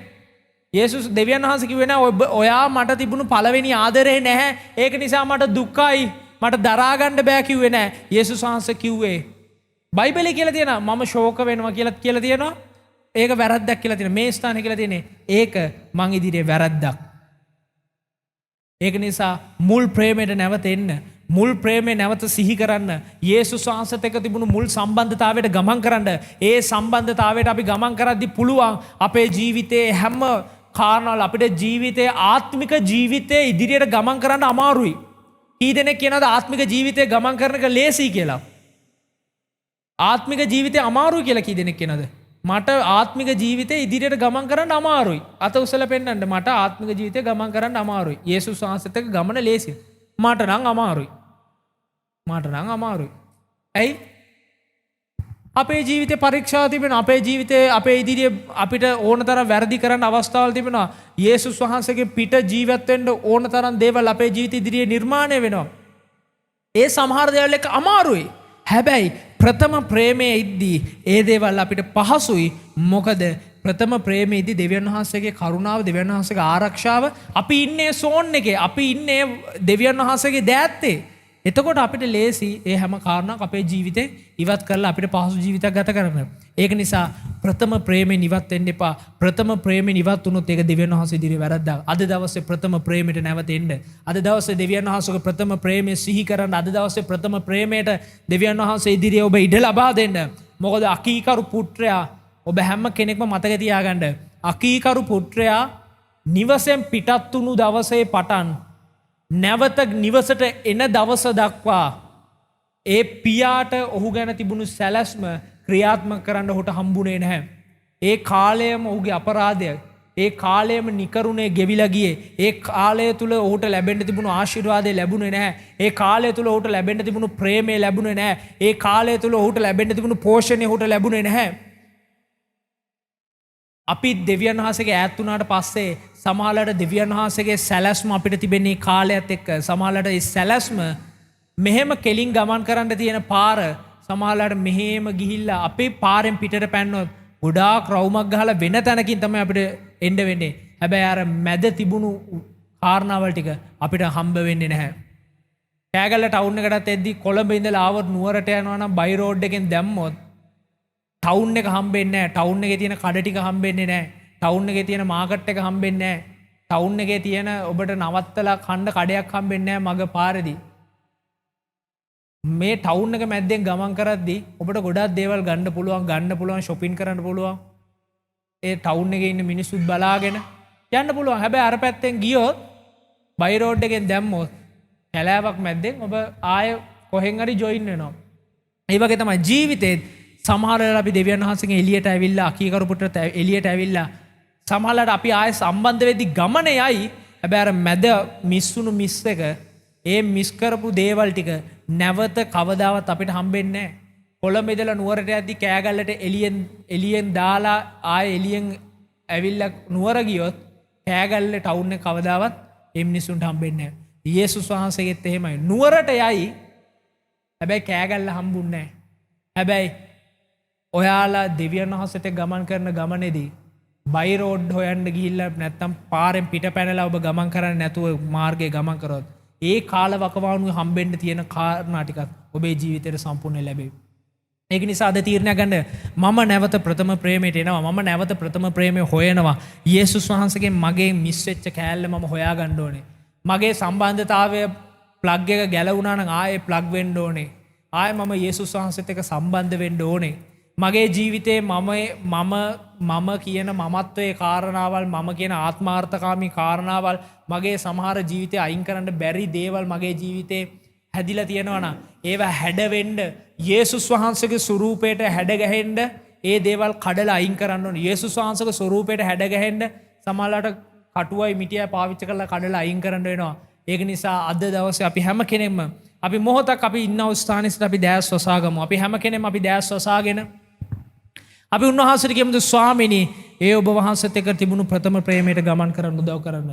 යේසුස් දෙවියන් වහන්සේ කිව්වේ නෑ ඔයා මට තිබුණු පළවෙනි ආදරේ නැහැ. ඒක නිසා මට දුකයි, මට දරා ගන්න බෑ කිව්වේ නෑ. යේසුස් වහන්සේ කිව්වේ බයිබලේ කියලා තියෙනවා මම ශෝක වෙනවා කියලා තියෙනවා. ඒක වැරද්දක් කියලා තියෙනවා. මේ ස්ථානේ කියලා තියෙන්නේ ඒක මං ඉදිරියේ වැරද්දක්. ඒක නිසා මුල් ප්‍රේමයට නැවත එන්න. මුල් ප්‍රේමේ නැවත සිහි කරන්න. යේසුස් වහන්සේත් එක්ක තිබුණු මුල් සම්බන්ධතාවයට ගමන් කරන්න. ඒ සම්බන්ධතාවයට අපි ගමන් කරද්දී පුළුවන් අපේ ජීවිතයේ හැම කාරණාවල අපිට ජීවිතයේ ආත්මික ජීවිතයේ ඉදිරියට ගමන් කරන්න අමාරුයි. කී දෙනෙක් කියනවාද ආත්මික ජීවිතයේ ගමන් කරන එක ලේසි කියලා? ආත්මික ජීවිතය අමාරුයි කියලා කී දෙනෙක් කියනවාද? මට ආත්මික ජීවිතේ ඉදිරියට ගමන් කරන්න අමාරුයි. අත උසලා පෙන්නන්න මට ආත්මික ජීවිතේ ගමන් කරන්න අමාරුයි. යේසුස් වහන්සේත් එක්ක ගමන ලේසි. මට නම් අමාරුයි. මට නම් අමාරුයි. ඇයි? අපේ ජීවිතේ පරීක්ෂා තිබෙනවා. අපේ ජීවිතේ අපේ ඉදිරියේ අපිට ඕන තරම් වැරදි කරන්න අවස්ථාවල් තිබෙනවා. යේසුස් වහන්සේගේ පිට ජීවත් වෙන්න ඕන තරම් දේවල් අපේ ජීවිත ඉදිරියේ නිර්මාණය වෙනවා. ඒ සමහර දේවල් එක අමාරුයි. හැබැයි ප්‍රථම ප්‍රේමයේ ඉද්දී ඒ දේවල් අපිට පහසුයි. මොකද ප්‍රථම ප්‍රේමයේ ඉද්දී දෙවියන් වහන්සේගේ කරුණාව, දෙවියන් වහන්සේගේ ආරක්ෂාව, අපි ඉන්නේ සෝන් එකේ, අපි ඉන්නේ දෙවියන් වහන්සේගේ දෑත්තේ. එතකොට අපිට ලේසි ඒ හැම කාරණාවක් අපේ ජීවිතේ ඉවත් කරලා අපිට පහසු ජීවිතයක් ගත කරන්න. ඒක නිසා ප්‍රථම ප්‍රේමයෙන් ඉවත් වෙන්න එපා. ප්‍රථම ප්‍රේමයෙන් ඉවත් වුණොත් ඒක දෙවියන් වහන්සේ ඉදිරියේ වැරද්දක්. අද දවසේ ප්‍රථම ප්‍රේමයට නැවත එන්න. අද දවසේ දෙවියන් වහන්සේගේ ප්‍රථම ප්‍රේමය සිහි කරන්න. අද දවසේ ප්‍රථම ප්‍රේමයට දෙවියන් වහන්සේ ඉදිරියේ ඔබ ඉඩ ලබා දෙන්න. මොකද අකීකරු පුත්‍රයා ඔබ හැම කෙනෙක්ම මතක තියාගන්න. අකීකරු පුත්‍රයා නිවසෙන් පිටත් වුණු දවසේ පටන් නැවත නිවසට එන දවස දක්වා ඒ පියාට ඔහු ගැන තිබුණු සැලැස්ම ක්‍රියාත්මක කරන්න ඔහුට හම්බුනේ නැහැ. ඒ කාලයම ඔහුගේ අපරාධය, ඒ කාලයම නිකරුණේ ගෙවිලා ගියේ. ඒ කාලය තුල ඔහුට ලැබෙන්න තිබුණු ආශිර්වාදය ලැබුණේ නැහැ. ඒ කාලය තුල ඔහුට ලැබෙන්න තිබුණු ප්‍රේමය ලැබුණේ නැහැ. ඒ කාලය තුල ඔහුට ලැබෙන්න තිබුණු පෝෂණය ඔහුට ලැබුණේ නැහැ. අපි දෙවියන් වහන්සේගේ ඈත් වුණාට පස්සේ සමහරවිට දෙවියන් වහන්සේගේ සැලැස්ම අපිට තිබෙන්නේ කාලයත් එක්ක. සමහරවිට ඒ සැලැස්ම මෙහෙම කෙලින් ගමන් කරන්න තියෙන පාර සමහරවිට මෙහෙම ගිහිල්ලා අපේ පාරෙන් පිටට පැන්නොත් ගොඩාක් රවුමක් ගහලා වෙන තැනකින් තමයි අපිට එන්න වෙන්නේ. හැබැයි අර මැද තිබුණු කාරණාවල් ටික අපිට හම්බ වෙන්නේ නැහැ. කෑගල්ල ටවුන් එකටත් එද්දි කොළඹ ඉඳලා ආවොත් නුවරට යනවා නම් බයි රෝඩ් එකෙන් දැම්මොත් ටවුන් එක හම්බෙන්නේ නැහැ. ටවුන් එකේ තියෙන කඩ ටික හම්බෙන්නේ නැහැ. ටවුන් එකේ තියෙන මාකට් එක හම්බෙන්නේ නැහැ. ටවුන් එකේ තියෙන ඔබට නවත්තලා කන්න කඩයක් හම්බෙන්නේ නැහැ මග පාරේදී. මේ ටවුන් එක මැද්දෙන් ගමන් කරද්දී ඔබට ගොඩාක් දේවල් ගන්න පුළුවන් shopping කරන්න පුළුවන්. ඒ ටවුන් එකේ ඉන්න මිනිස්සුත් බලාගෙන යන්න පුළුවන්. හැබැයි අර පැත්තෙන් ගියොත් බයි රෝඩ් එකෙන් දැම්මොත් කැලෑවක් මැද්දෙන් ඔබ ආය කොහෙන් හරි ජොයින් වෙනවා. ඒ වගේ තමයි ජීවිතේ සමහර වෙලාවට අපි දෙවියන් වහන්සේගෙන් එළියට ඇවිල්ලා අකීකරු පුටට එළියට ඇවිල්ලා සමහරවිට අපි ආයෙ සම්බන්ධ වෙද්දි ගමනේ යයි. හැබැයි අර මැද මිස්සුණු මිස් එක ඒ මිස් කරපු දේවල් ටික නැවත කවදාවත් අපිට හම්බෙන්නේ නැහැ. කොළඹ ඉඳලා නුවරට යද්දි කෑගල්ලට එළියෙන් දාලා ආයෙ එළියෙන් ඇවිල්ලා නුවර ගියොත් කෑගල්ලේ ටවුන් එක කවදාවත් ඒ මිනිස්සුන්ට හම්බෙන්නේ නැහැ. යේසුස් වහන්සේගෙත් එහෙමයි. නුවරට යයි හැබැයි කෑගල්ල හම්බුන්නේ නැහැ. හැබැයි ඔයාලා දෙවියන් වහන්සේට ගමන් කරන ගමනේදී බයි රෝඩ් හොයන්න ගිහිල්ලා නැත්තම් පාරෙන් පිට පැනලා ඔබ ගමන් කරන්නේ නැතුව මාර්ගයේ ගමන් කරොත් ඒ කාල වකවානුවේ හම්බෙන්න තියෙන කාරණා ටිකත් ඔබේ ජීවිතේට සම්පූර්ණ ලැබෙයි. ඒක නිසා අද තීරණයක් ගන්න මම නැවත ප්‍රථම ප්‍රේමයට එනවා. මම නැවත ප්‍රථම ප්‍රේමය හොයනවා. යේසුස් වහන්සේගෙන් මගේ මිස් වෙච්ච කෑල්ල මම හොයා ගන්න ඕනේ. මගේ සම්බන්ධතාවය ප්ලග් එක ගැලවුණා නම් ආයේ ප්ලග් වෙන්න ඕනේ. ආයේ මම යේසුස් වහන්සේත් එක්ක සම්බන්ධ වෙන්න ඕනේ. මගේ ජීවිතේ මම කියන මමත්වයේ කාරණාවල්, මම කියන ආත්මාර්ථකාමී කාරණාවල්, මගේ සමහර ජීවිතේ අයින් කරන්න බැරි දේවල් මගේ ජීවිතේ හැදිලා තියෙනවනම් ඒවා හැඩවෙන්න යේසුස් වහන්සේගේ ස්වරූපයට හැඩගැහෙන්න ඒ දේවල් කඩලා අයින් කරන්න ඕනේ. යේසුස් වහන්සේගේ ස්වරූපයට හැඩගැහෙන්න සමහරවිට කටුවයි මිටියයි පාවිච්චි කරලා කඩලා අයින් කරන්න වෙනවා. ඒක නිසා අද දවසේ අපි හැම කෙනෙක්ම අපි මොහොතක් අපි ඉන්න ස්ථානෙට අපි දැස් වසාගමු. අපි හැම කෙනෙක්ම අපි දැස් වසාගෙන අපි උන්වහන්සේට කියමුද ස්වාමීනි ඒ ඔබ වහන්සේත් එක්ක තිබුණු ප්‍රථම ප්‍රේමයට ගමන් කරන්න උදව් කරන්න.